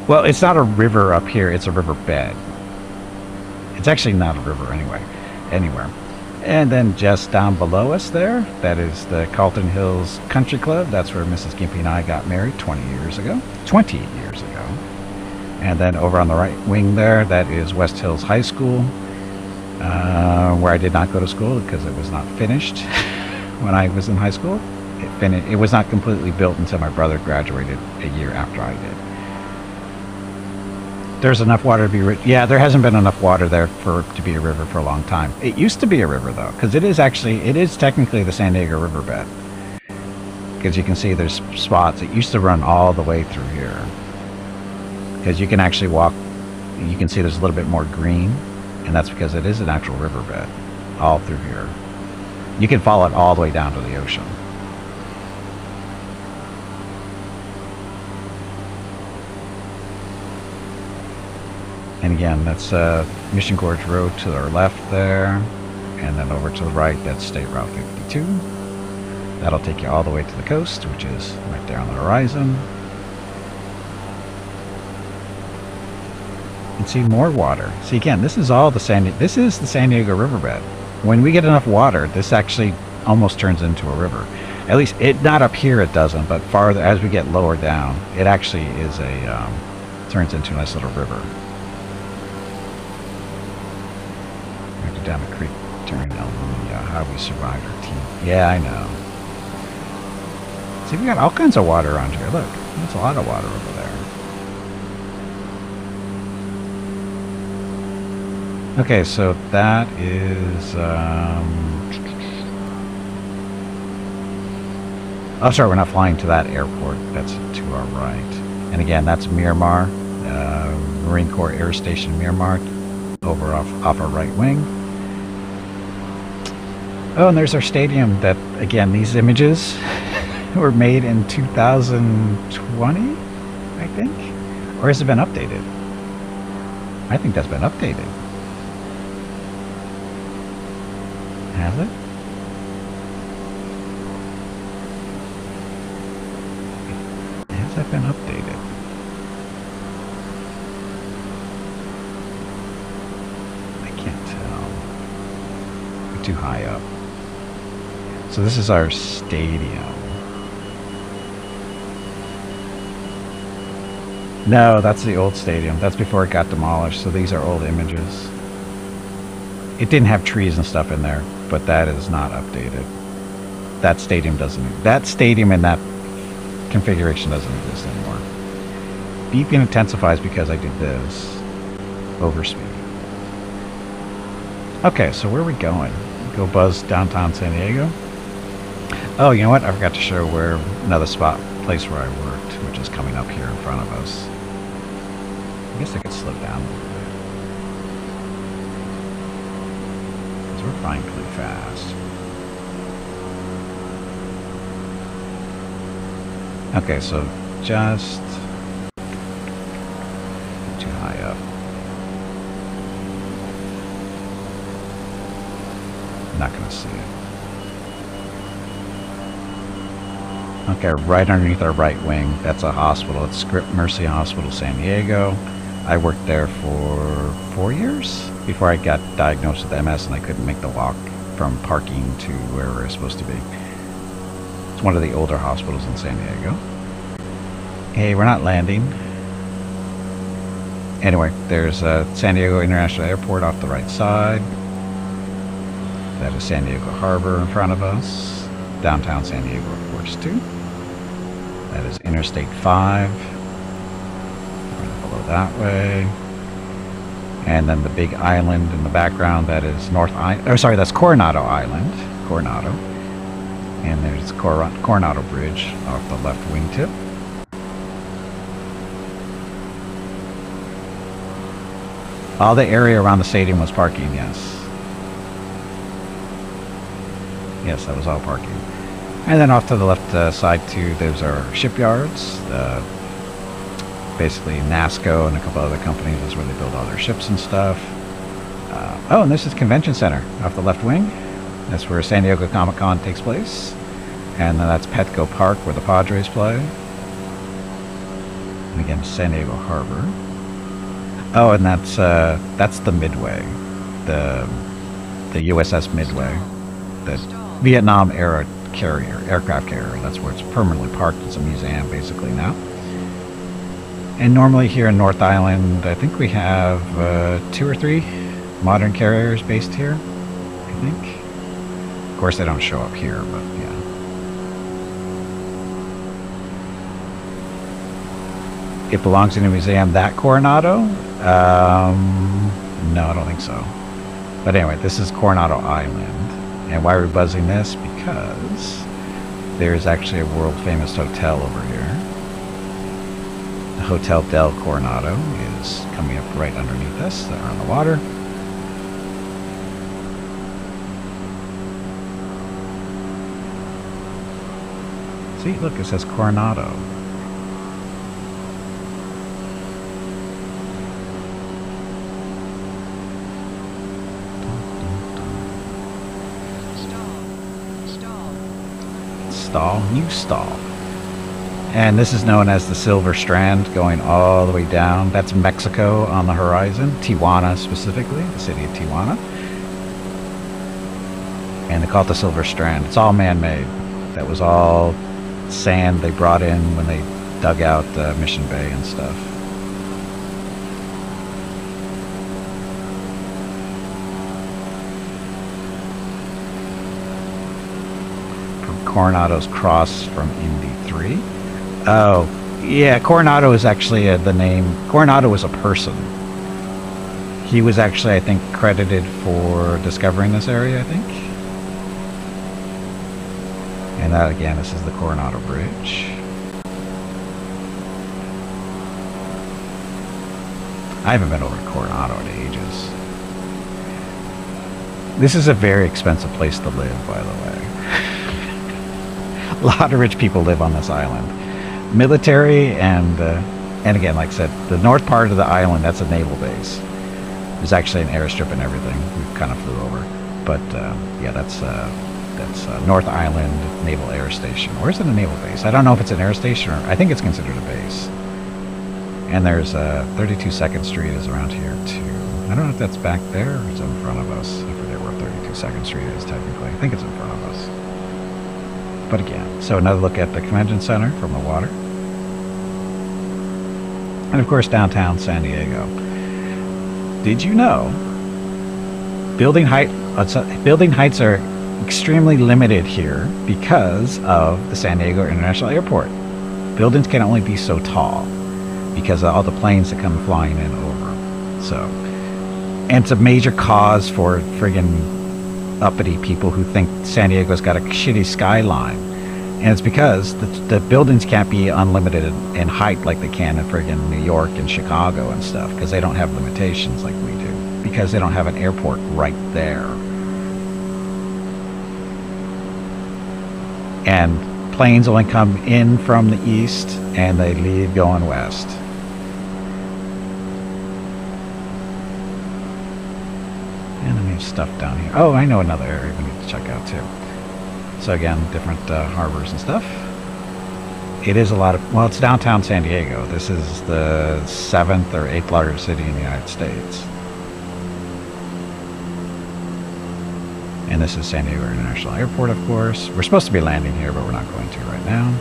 Speaker 1: Well, it's not a river up here, it's a riverbed. It's actually not a river anywhere. And then just down below us there, that is the Carlton Hills Country Club. That's where Mrs. Gimpy and I got married 20 years ago. And then over on the right wing there, that is West Hills High School, where I did not go to school because it was not finished when I was in high school. It was not completely built until my brother graduated a year after I did. There's enough water to be... Yeah, there hasn't been enough water there to be a river for a long time. It used to be a river, though, because it is technically the San Diego riverbed. Because you can see there's spots. It used to run all the way through here. Because you can actually walk... You can see there's a little bit more green, and that's because it is an actual riverbed all through here. You can follow it all the way down to the ocean. And again, that's Mission Gorge Road to our left there. And then over to the right, that's State Route 52. That'll take you all the way to the coast, which is right there on the horizon. And see more water. See again, this is all the this is the San Diego riverbed. When we get enough water, this actually almost turns into a river. At least it not up here it doesn't, but farther as we get lower down, it actually is a turns into a nice little river. We have to down the creek turn on how we survived our team. Yeah, I know. See, we got all kinds of water around here. Look, there's a lot of water over there. Okay, so that is oh, sorry, we're not flying to that airport. That's to our right. And again, that's Miramar, Marine Corps Air Station Miramar, over off our right wing. Oh, and there's our stadium that, again, these images were made in 2020, I think? Or has it been updated? I think that's been updated. Has it? Has that been updated? I can't tell. We're too high up. So this is our stadium. No, that's the old stadium. That's before it got demolished, so these are old images. It didn't have trees and stuff in there, but that is not updated. That stadium doesn't. That stadium in that configuration doesn't exist anymore. Beeping intensifies because I did this. Overspeed. Okay, so where are we going? Go buzz downtown San Diego. Oh, you know what? I forgot to show where another place where I worked, which is coming up here in front of us. I guess I could slow down a little bit. Because we're flying pretty fast. Okay, so just too high up. I'm not going to see it. Okay, right underneath our right wing, that's a hospital. It's Scripps Mercy Hospital, San Diego. I worked there for 4 years before I got diagnosed with MS and I couldn't make the walk from parking to where we were supposed to be. It's one of the older hospitals in San Diego. Hey, we're not landing. Anyway, there's San Diego International Airport off the right side. That is San Diego Harbor in front of us. Downtown San Diego, of course, too. That is Interstate 5. Right below that way. And then the big island in the background, that is that's Coronado Island. Coronado. And there's Coronado Bridge off the left wingtip. All the area around the stadium was parking, yes. Yes, that was all parking. And then off to the left side too, those are shipyards. Basically NASCO and a couple other companies. That's where they build all their ships and stuff. Oh, and this is Convention Center off the left wing. That's where San Diego Comic-Con takes place. And then that's Petco Park where the Padres play. And again, San Diego Harbor. Oh, and that's the Midway. The USS Midway. The Vietnam era aircraft carrier. That's where it's permanently parked. It's a museum basically now. And normally here in North Island, I think we have 2 or 3 modern carriers based here, I think. Of course they don't show up here, but yeah. It belongs in a museum, that Coronado? No, I don't think so. But anyway, this is Coronado Island. And why are we buzzing this? Because there's actually a world-famous hotel over here. The Hotel del Coronado is coming up right underneath us. They're on the water. See, look, it says Coronado. Stall, New Stall. And this is known as the Silver Strand, going all the way down. That's Mexico on the horizon, Tijuana specifically, the city of Tijuana. And they call it the Silver Strand. It's all man-made. That was all sand they brought in when they dug out Mission Bay and stuff. Coronado's Cross from Indy 3. Oh, yeah, Coronado is actually the name. Coronado was a person. He was actually, I think, credited for discovering this area, I think. And that, again, this is the Coronado Bridge. I haven't been over to Coronado in ages. This is a very expensive place to live, by the way. A lot of rich people live on this island. Military and again, like I said, the north part of the island, that's a naval base. There's actually an airstrip and everything. We kind of flew over, but yeah, that's North Island Naval Air Station. Or is it a naval base? I don't know if it's an air station or I think it's considered a base. And there's 32nd Street is around here too. I don't know if that's back there or it's in front of us. I forget where 32nd Street is technically. I think it's in front of us. But again, so another look at the convention center from the water. And of course, downtown San Diego. Did you know building heights are extremely limited here because of the San Diego International Airport? Buildings can only be so tall because of all the planes that come flying in over. So, and it's a major cause for friggin' uppity people who think San Diego's got a shitty skyline. And it's because the buildings can't be unlimited in height like they can in friggin' New York and Chicago and stuff, because they don't have limitations like we do, because they don't have an airport right there. And planes only come in from the east and they leave going west. And then we have stuff down here. Oh, I know another area we need to check out too. So again, different harbors and stuff. It is a lot of, well, it's downtown San Diego. This is the 7th or 8th largest city in the United States. And this is San Diego International Airport, of course. We're supposed to be landing here, but we're not going to right now.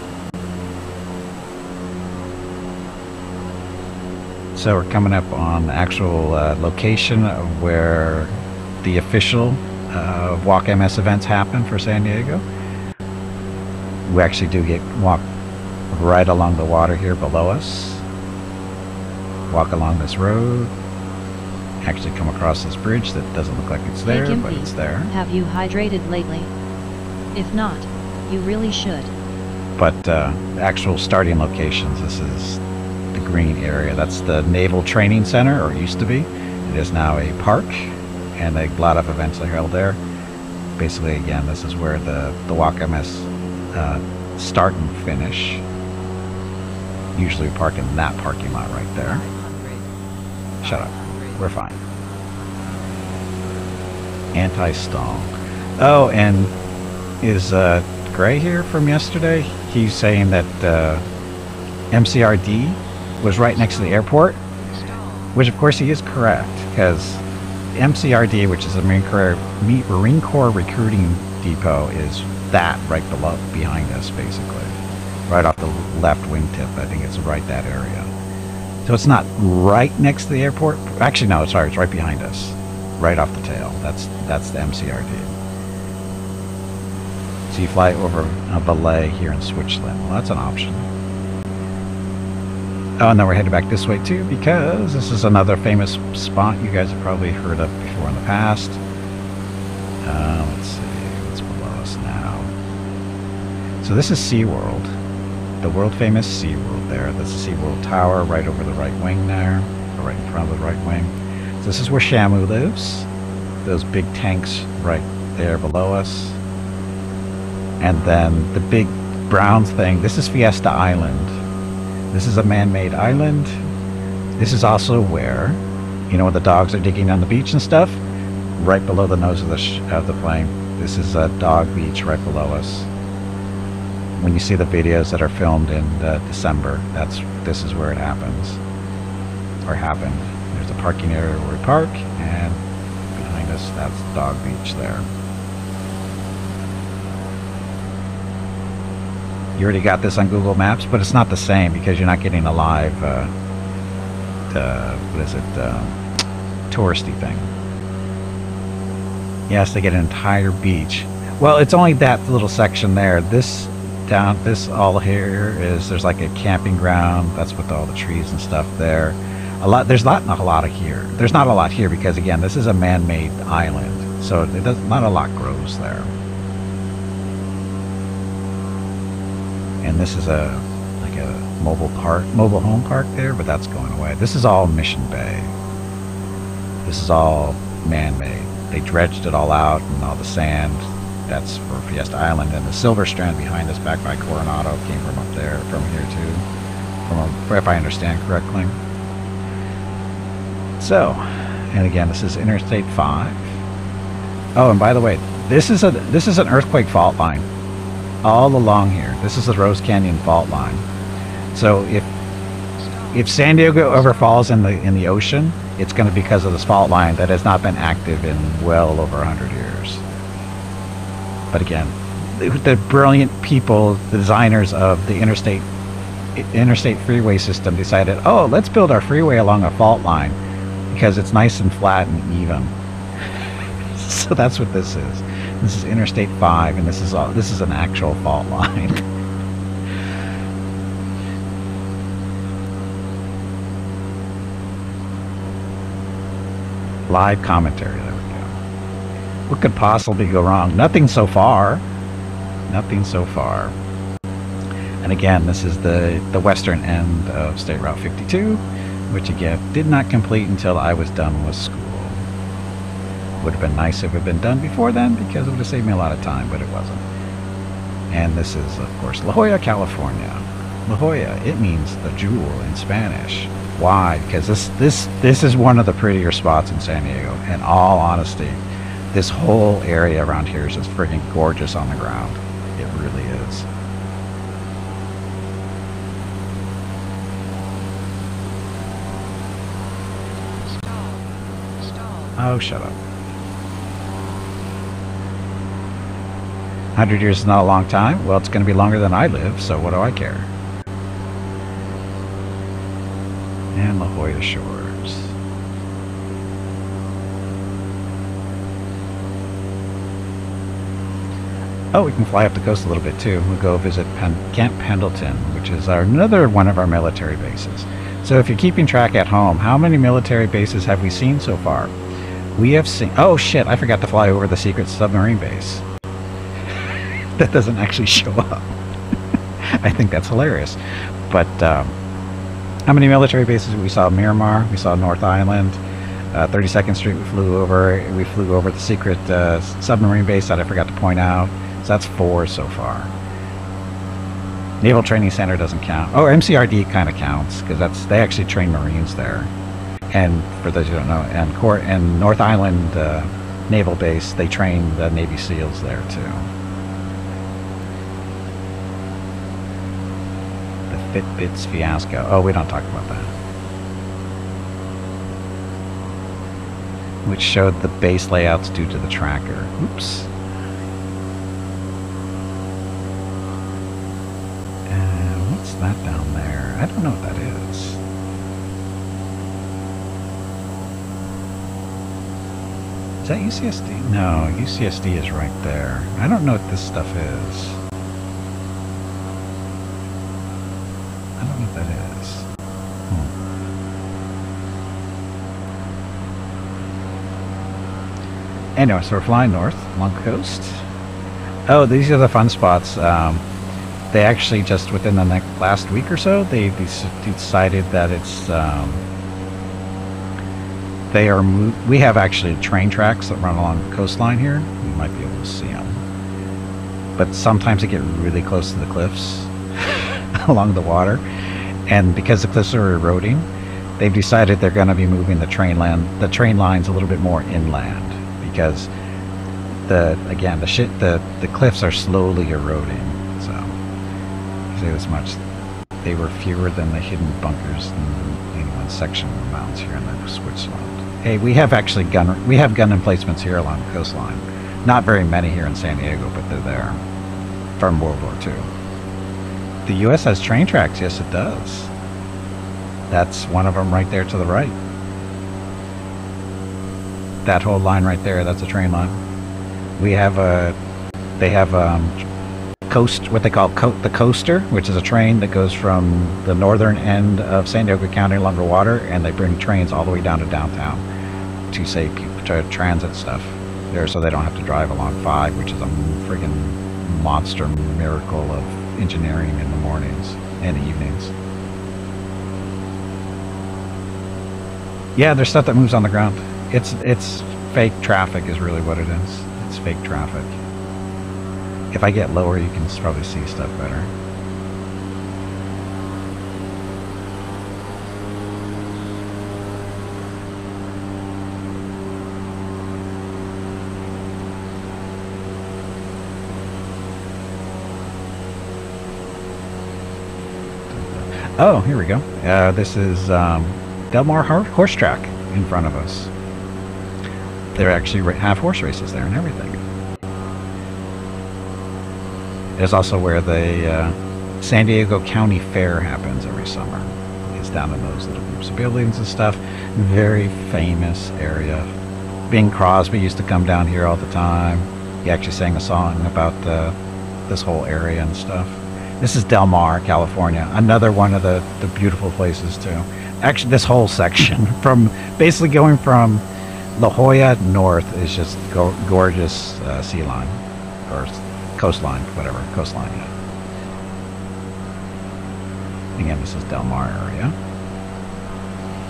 Speaker 1: So we're coming up on the actual location of where the official Walk MS events happen for San Diego. We actually do walk right along the water here below us. Walk along this road. Actually come across this bridge that doesn't look like it's there, but it's there.
Speaker 2: Have you hydrated lately? If not, you really should.
Speaker 1: But the actual starting locations, this is the green area. That's the Naval Training Center, or used to be. It is now a park, and a lot of events are held there. Basically, again, this is where the Walk MS start and finish. Usually we park in that parking lot right there. Shut up. We're fine. Anti-stall. Oh, and is Gray here from yesterday? He's saying that MCRD was right next to the airport, which of course he is correct, because MCRD, which is the Marine Corps Recruiting Depot, is that right behind us, basically. Right off the left wingtip. I think it's right that area. So it's not right next to the airport. Actually, no, sorry, it's right behind us. Right off the tail. That's the MCRD. So you fly over Valais here in Switzerland. Well, that's an option. Oh, and then we're headed back this way too, because this is another famous spot you guys have probably heard of before in the past. Let's see, what's below us now? So this is SeaWorld. The world famous SeaWorld there. That's the SeaWorld Tower right over the right wing there, or right in front of the right wing. So this is where Shamu lives. Those big tanks right there below us. And then the big brown thing, this is Fiesta Island. This is a man-made island. This is also where, you know, the dogs are digging on the beach and stuff, right below the nose of the plane. This is a dog beach right below us. when you see the videos that are filmed in December, this is where it happens, or happened. There's a parking area where we park, and behind us, that's Dog Beach there. You already got this on Google Maps, but it's not the same because you're not getting a live, what is it, touristy thing. Yes, they get an entire beach. Well, it's only that little section there. This all here there's like a camping ground. That's with all the trees and stuff there. There's not a lot of here. There's not a lot here because again, this is a man-made island, so not a lot grows there. And this is like a mobile home park there, but that's going away. This is all Mission Bay. This is all man-made. They dredged it all out, and all the sand, that's for Fiesta Island. And the Silver Strand behind us back by Coronado came from up there, from here too, if I understand correctly. So, and again, this is Interstate 5. Oh, and by the way, this is an earthquake fault line all along here. This is the Rose Canyon fault line. So if San Diego ever falls in the ocean, it's going to be because of this fault line that has not been active in well over 100 years. But again, the brilliant people, the designers of the interstate freeway system decided, oh, let's build our freeway along a fault line because it's nice and flat and even. So that's what this is. This is Interstate 5, and this is an actual fault line. Live commentary, there we go. What could possibly go wrong? Nothing so far. Nothing so far. And again, this is the western end of State Route 52, which again did not complete until I was done with school. Would have been nice if it had been done before then, because it would have saved me a lot of time, but it wasn't. And this is, of course, La Jolla, California. La Jolla, it means the jewel in Spanish. Why? Because this is one of the prettier spots in San Diego. In all honesty, this whole area around here is just freaking gorgeous on the ground. It really is. Oh, shut up. 100 years is not a long time. Well, it's going to be longer than I live, so what do I care? And La Jolla Shores. Oh, we can fly up the coast a little bit too. We'll go visit Camp Pendleton, which is another one of our military bases. So if you're keeping track at home, how many military bases have we seen so far? We have seen... Oh shit, I forgot to fly over the secret submarine base. That doesn't actually show up. I think that's hilarious. But how many military bases? We saw Miramar, we saw North Island, 32nd Street we flew over. We flew over the secret submarine base that I forgot to point out. So that's 4 so far. Naval Training Center doesn't count. Oh, MCRD kind of counts because they actually train Marines there. And for those who don't know, and North Island Naval Base, they train the Navy SEALs there too. The Fitbits fiasco. Oh, we don't talk about that. Which showed the base layouts due to the tracker. Oops. What's that down there? I don't know what that is. Is that UCSD? No, UCSD is right there. I don't know what this stuff is. I don't know what that is. Anyway, so we're flying north along the coast. Oh, these are the fun spots. They actually just within the last week or so, they decided that it's we have actually train tracks that run along the coastline here. You might be able to see them, but sometimes they get really close to the cliffs along the water, and because the cliffs are eroding, they've decided they're going to be moving the train lines a little bit more inland because the cliffs are slowly eroding. So say this much. They were fewer than the hidden bunkers in any one section of the mountains here in the Switzerland. Hey, we have gun emplacements here along the coastline. Not very many here in San Diego, but they're there from World War II. The U.S. has train tracks. Yes, it does. That's one of them right there to the right. That whole line right there, that's a train line. They have what they call the coaster, which is a train that goes from the northern end of San Diego County along the water, and they bring trains all the way down to downtown to save people, to transit stuff there, so they don't have to drive along 5, which is a friggin' monster miracle of engineering in the mornings and evenings. Yeah, there's stuff that moves on the ground. It's fake traffic is really what it is. It's fake traffic. If I get lower, you can probably see stuff better. Oh, here we go. This is Del Mar Horse Track in front of us. They actually have horse races there and everything. It's also where the San Diego County Fair happens every summer. It's down in those little groups of buildings and stuff. Very famous area. Bing Crosby used to come down here all the time. He actually sang a song about this whole area and stuff. This is Del Mar, California. Another one of the beautiful places too. Actually, this whole section, from basically going from La Jolla north, is just gorgeous sea line, or coastline, whatever, coastline. Yeah. Again, this is Del Mar area.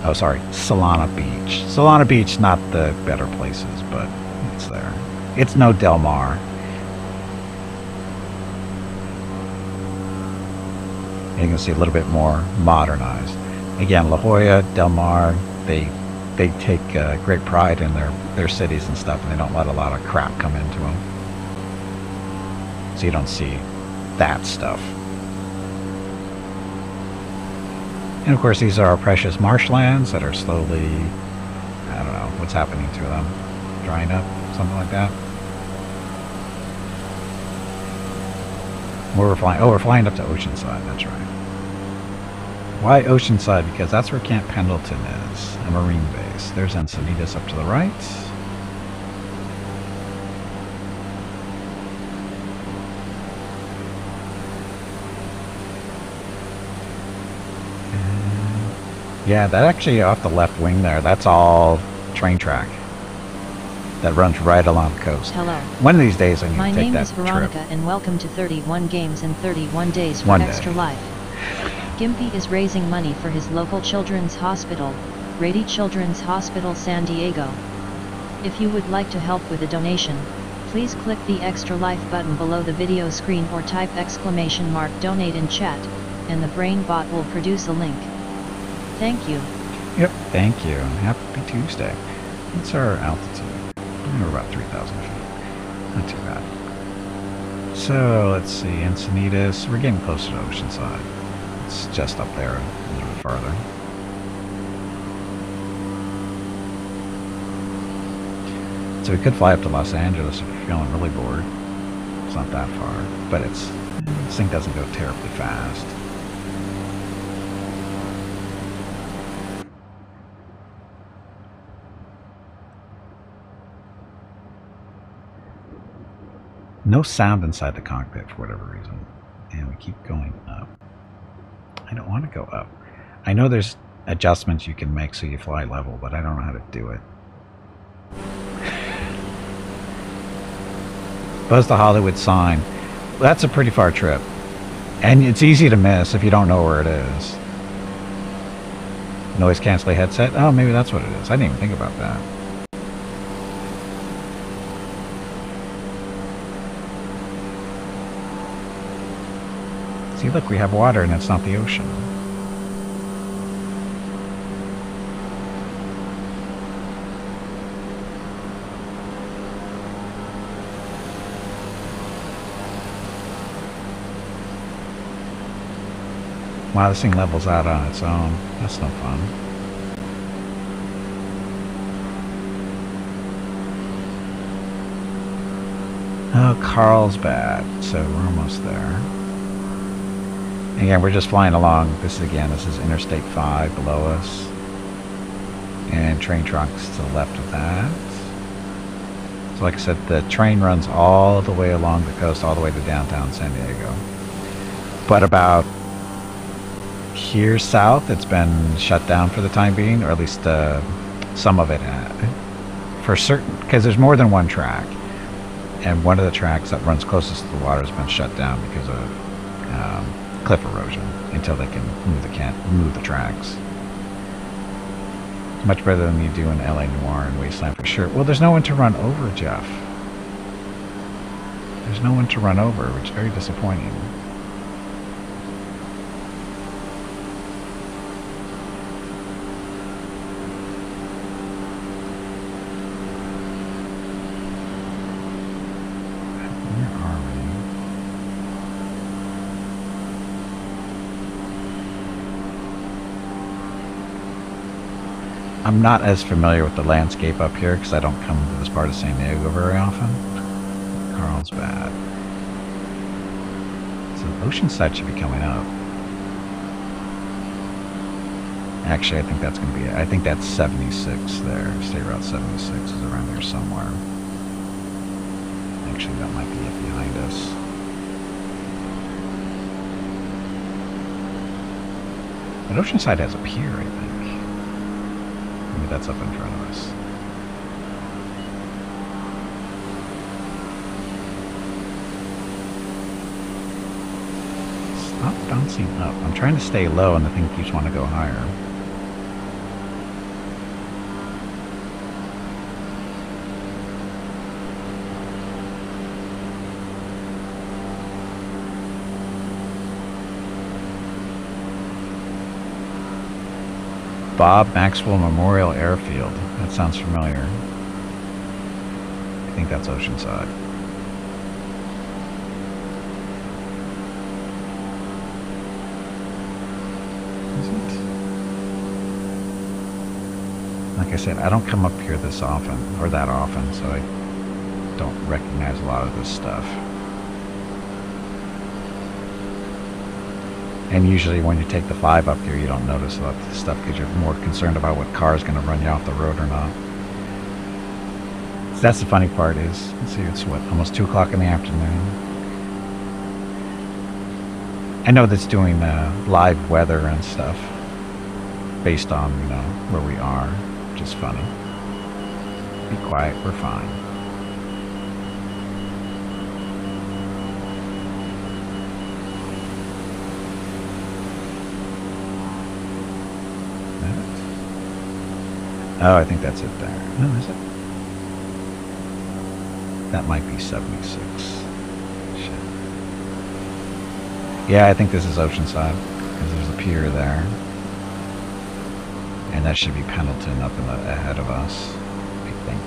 Speaker 1: Oh, sorry, Solana Beach. Solana Beach, not the better places, but it's there. It's no Del Mar. You can see a little bit more modernized. Again, La Jolla, Del Mar, they take great pride in their cities and stuff, and they don't let a lot of crap come into them. So you don't see that stuff. And of course, these are our precious marshlands that are slowly, I don't know what's happening to them, drying up, something like that. Where we're flying? Oh, we're flying up to Oceanside. That's right. Why Oceanside? Because that's where Camp Pendleton is, a Marine base. There's Encinitas up to the right. Yeah, that actually off the left wing there, that's all train track that runs right along the coast.
Speaker 2: Hello.
Speaker 1: One of these days I need
Speaker 2: My
Speaker 1: to take
Speaker 2: name
Speaker 1: that
Speaker 2: is Veronica
Speaker 1: trip.
Speaker 2: and welcome to 31 Games in 31 Days for
Speaker 1: One day.
Speaker 2: Extra Life. Gimpy is raising money for his local children's hospital, Rady Children's Hospital San Diego. If you would like to help with a donation, please click the Extra Life button below the video screen or type !donate in chat, and the Brain Bot will produce a link. Thank you.
Speaker 1: Yep, thank you. Happy Tuesday. What's our altitude? We're about 3,000 feet. Not too bad. So, let's see, Encinitas. We're getting closer to Oceanside. It's just up there a little bit farther. So we could fly up to Los Angeles if you're feeling really bored. It's not that far, but this thing doesn't go terribly fast. No sound inside the cockpit for whatever reason. And we keep going up. I don't want to go up. I know there's adjustments you can make so you fly level, but I don't know how to do it. Buzz the Hollywood sign. That's a pretty far trip. And it's easy to miss if you don't know where it is. Noise canceling headset? Oh, maybe that's what it is. I didn't even think about that. See, look, we have water and it's not the ocean. Wow, this thing levels out on its own. That's no fun. Oh, Carlsbad. So we're almost there. Again, we're just flying along. This is Interstate 5 below us. And train tracks to the left of that. So like I said, the train runs all the way along the coast, all the way to downtown San Diego. But about here south, it's been shut down for the time being, or at least some of it for certain, because there's more than one track. And one of the tracks that runs closest to the water has been shut down because of cliff erosion until they can move the tracks. It's much better than you do in LA Noire and Wasteland for sure. Well, there's no one to run over, Jeff. There's no one to run over, which is very disappointing. I'm not as familiar with the landscape up here because I don't come to this part of San Diego very often. Carlsbad. So Oceanside should be coming up. Actually, I think that's going to be it. I think that's 76 there. State Route 76 is around there somewhere. Actually, that might be it behind us. But Oceanside has a pier, I think. That's up in front of us. Stop bouncing up. I'm trying to stay low and the thing keeps wanting to go higher. Bob Maxwell Memorial Airfield. That sounds familiar. I think that's Oceanside. Is it? Like I said, I don't come up here this often, or that often, so I don't recognize a lot of this stuff. And usually when you take the 5 up here, you don't notice a lot of this stuff because you're more concerned about what car is going to run you off the road or not. So that's the funny part is, let's see, it's what, almost 2 o'clock in the afternoon. I know that's doing live weather and stuff based on, you know, where we are, which is funny. Be quiet, we're fine. Oh, I think that's it there. No, is it? That might be 76. Shit. Yeah, I think this is Oceanside, because there's a pier there. And that should be Pendleton up in the, ahead of us, I think.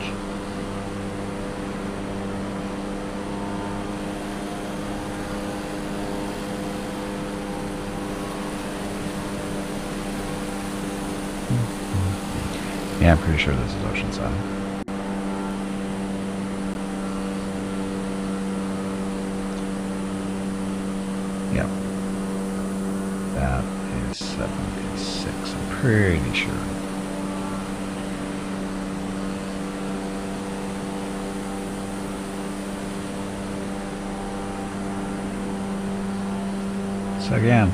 Speaker 1: Yeah, I'm pretty sure this is Oceanside. Yep. That is 76, I'm pretty sure. So again,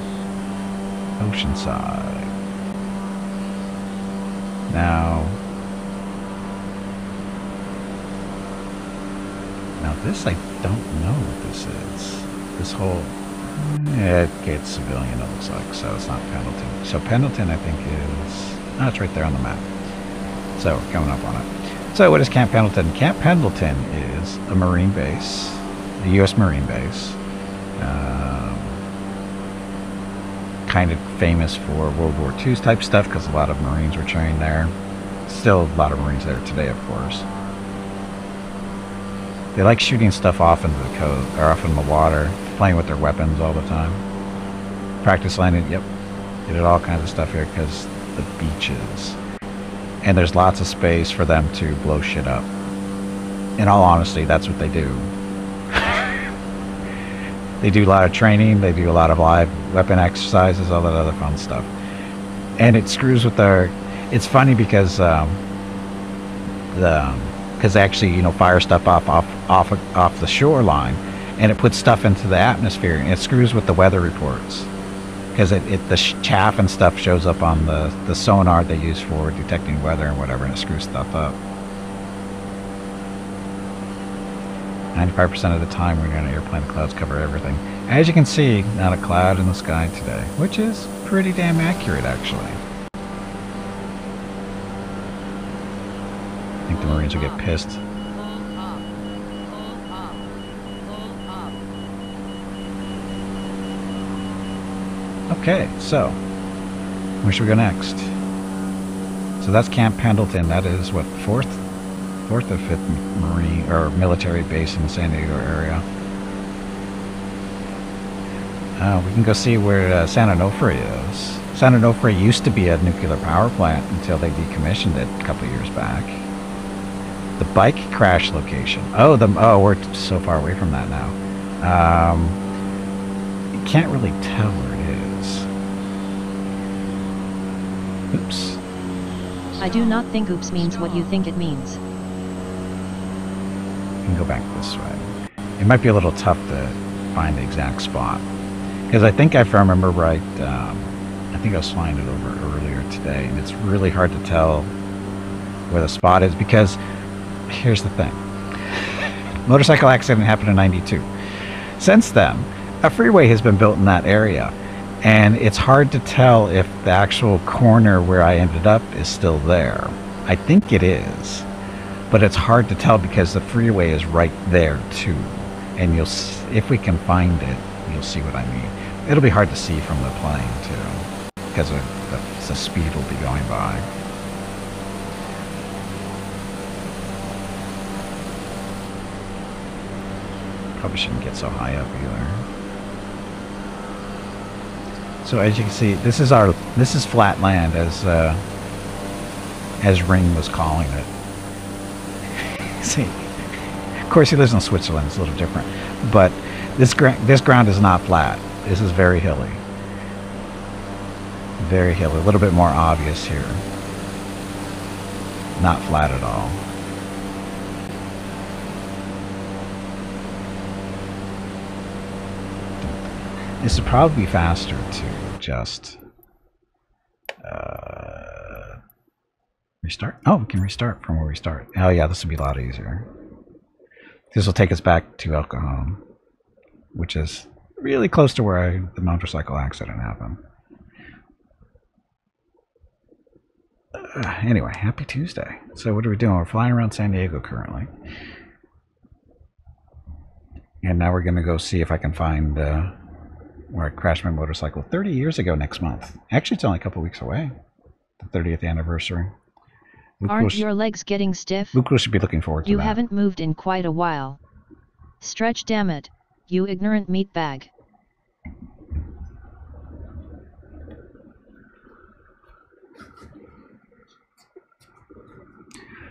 Speaker 1: Oceanside. Now this I don't know what this is. This whole, it's civilian it looks like, so it's not Pendleton. So Pendleton I think is, it's right there on the map. So we're coming up on it. So what is Camp Pendleton? Camp Pendleton is a Marine base, a U.S. Marine base. Kind of famous for World War II type stuff because a lot of Marines were trained there. Still a lot of Marines there today, of course. They like shooting stuff off into the coast or off in the water, playing with their weapons all the time. Practice landing, yep. You did all kinds of stuff here because the beaches. And there's lots of space for them to blow shit up. In all honesty, that's what they do. They do a lot of training, they do a lot of live weapon exercises, all that other fun stuff. And it screws with their... It's funny because they actually, you know, fire stuff off the shoreline, and it puts stuff into the atmosphere, and it screws with the weather reports. Because the chaff and stuff shows up on the sonar they use for detecting weather and whatever, and it screws stuff up. 95% of the time when you're in an airplane, the clouds cover everything. As you can see, not a cloud in the sky today, which is pretty damn accurate, actually. I think the Marines will get pissed.
Speaker 3: Pull up. Pull up. Pull up.
Speaker 1: Okay, so where should we go next? So that's Camp Pendleton. That is what, fourth or fifth Marine or military base in the San Diego area. We can go see where San Onofre is. San Onofre used to be a nuclear power plant until they decommissioned it a couple years back. The bike crash location. Oh, we're so far away from that now. You can't really tell where it is. Oops.
Speaker 2: I do not think oops means what you think it means.
Speaker 1: Can go back this way. It might be a little tough to find the exact spot, because I think if I remember right, I think I was flying it over earlier today, and it's really hard to tell where the spot is, because here's the thing. Motorcycle accident happened in '92. Since then, a freeway has been built in that area, and it's hard to tell if the actual corner where I ended up is still there. I think it is, but it's hard to tell because the freeway is right there too, and if we can find it, you'll see what I mean. It'll be hard to see from the plane too, because the speed will be going by. Probably shouldn't get so high up either. So as you can see, this is flat land, as Ring was calling it. See, of course he lives in Switzerland, it's a little different, but this ground is not flat. This is very hilly. Very hilly, a little bit more obvious here. Not flat at all. This would probably be faster to just restart. Oh, we can restart from where we start. Oh yeah, this would be a lot easier. This will take us back to El Cajon, which is really close to where the motorcycle accident happened. Anyway, happy Tuesday. So what are we doing? We're flying around San Diego currently. And now we're going to go see if I can find where I crashed my motorcycle 30 years ago next month. Actually, it's only a couple weeks away. The 30th anniversary.
Speaker 2: Aren't your legs getting stiff?
Speaker 1: Luke should be looking forward to that.
Speaker 2: You haven't moved in quite a while. Stretch, damn it, you ignorant meatbag.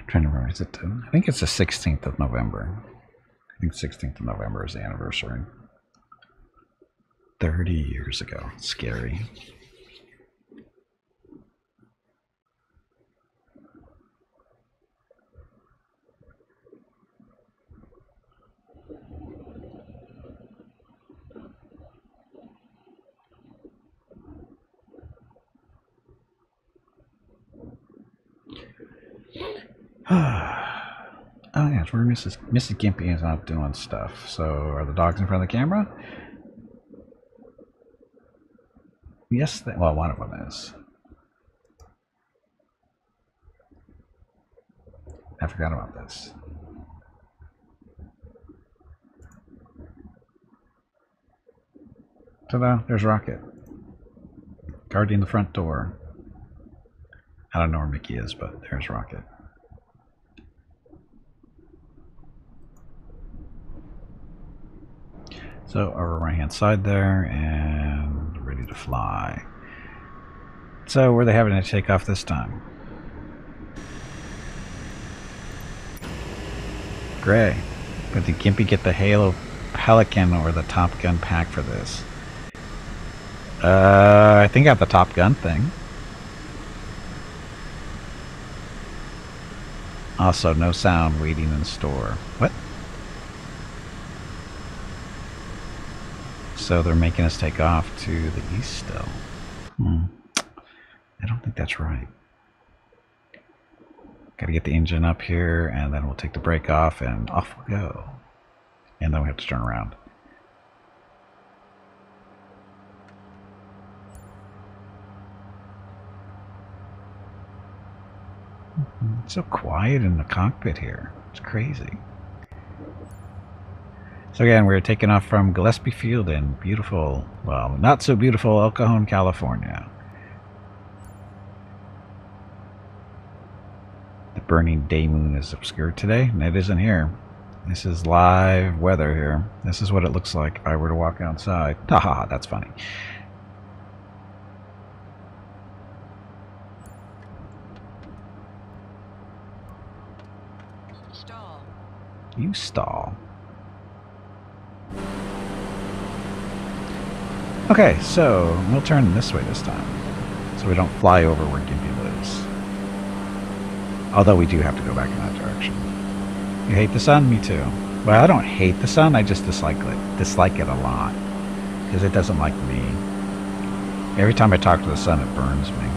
Speaker 1: Trying to remember, is it? I think it's the 16th of November. I think 16th of November is the anniversary. 30 years ago. Scary. Oh yeah, it's where Mrs. Gimpy is out doing stuff. So are the dogs in front of the camera? Yes, well, one of them is. I forgot about this. Ta-da, there's Rocket. Guarding the front door. I don't know where Mickey is, but there's Rocket. So our right hand side there, and ready to fly. So where are they having to take off this time? Gray. But did Gimpy get the Halo Pelican or the Top Gun pack for this? I think I got the Top Gun thing. Also, no sound waiting in store. What? So they're making us take off to the east still. I don't think that's right. Gotta get the engine up here, and then we'll take the brake off, and off we go. And then we have to turn around. It's so quiet in the cockpit here. It's crazy. So again, we're taking off from Gillespie Field in beautiful, well, not so beautiful El Cajon, California. The burning day moon is obscured today, and it isn't here. This is live weather here. This is what it looks like if I were to walk outside. Haha, that's funny.
Speaker 3: Stall.
Speaker 1: You stall. Okay, so we'll turn this way this time, so we don't fly over where Gimpy lives. Although we do have to go back in that direction. You hate the sun? Me too. Well, I don't hate the sun, I just dislike it a lot. Because it doesn't like me. Every time I talk to the sun, it burns me.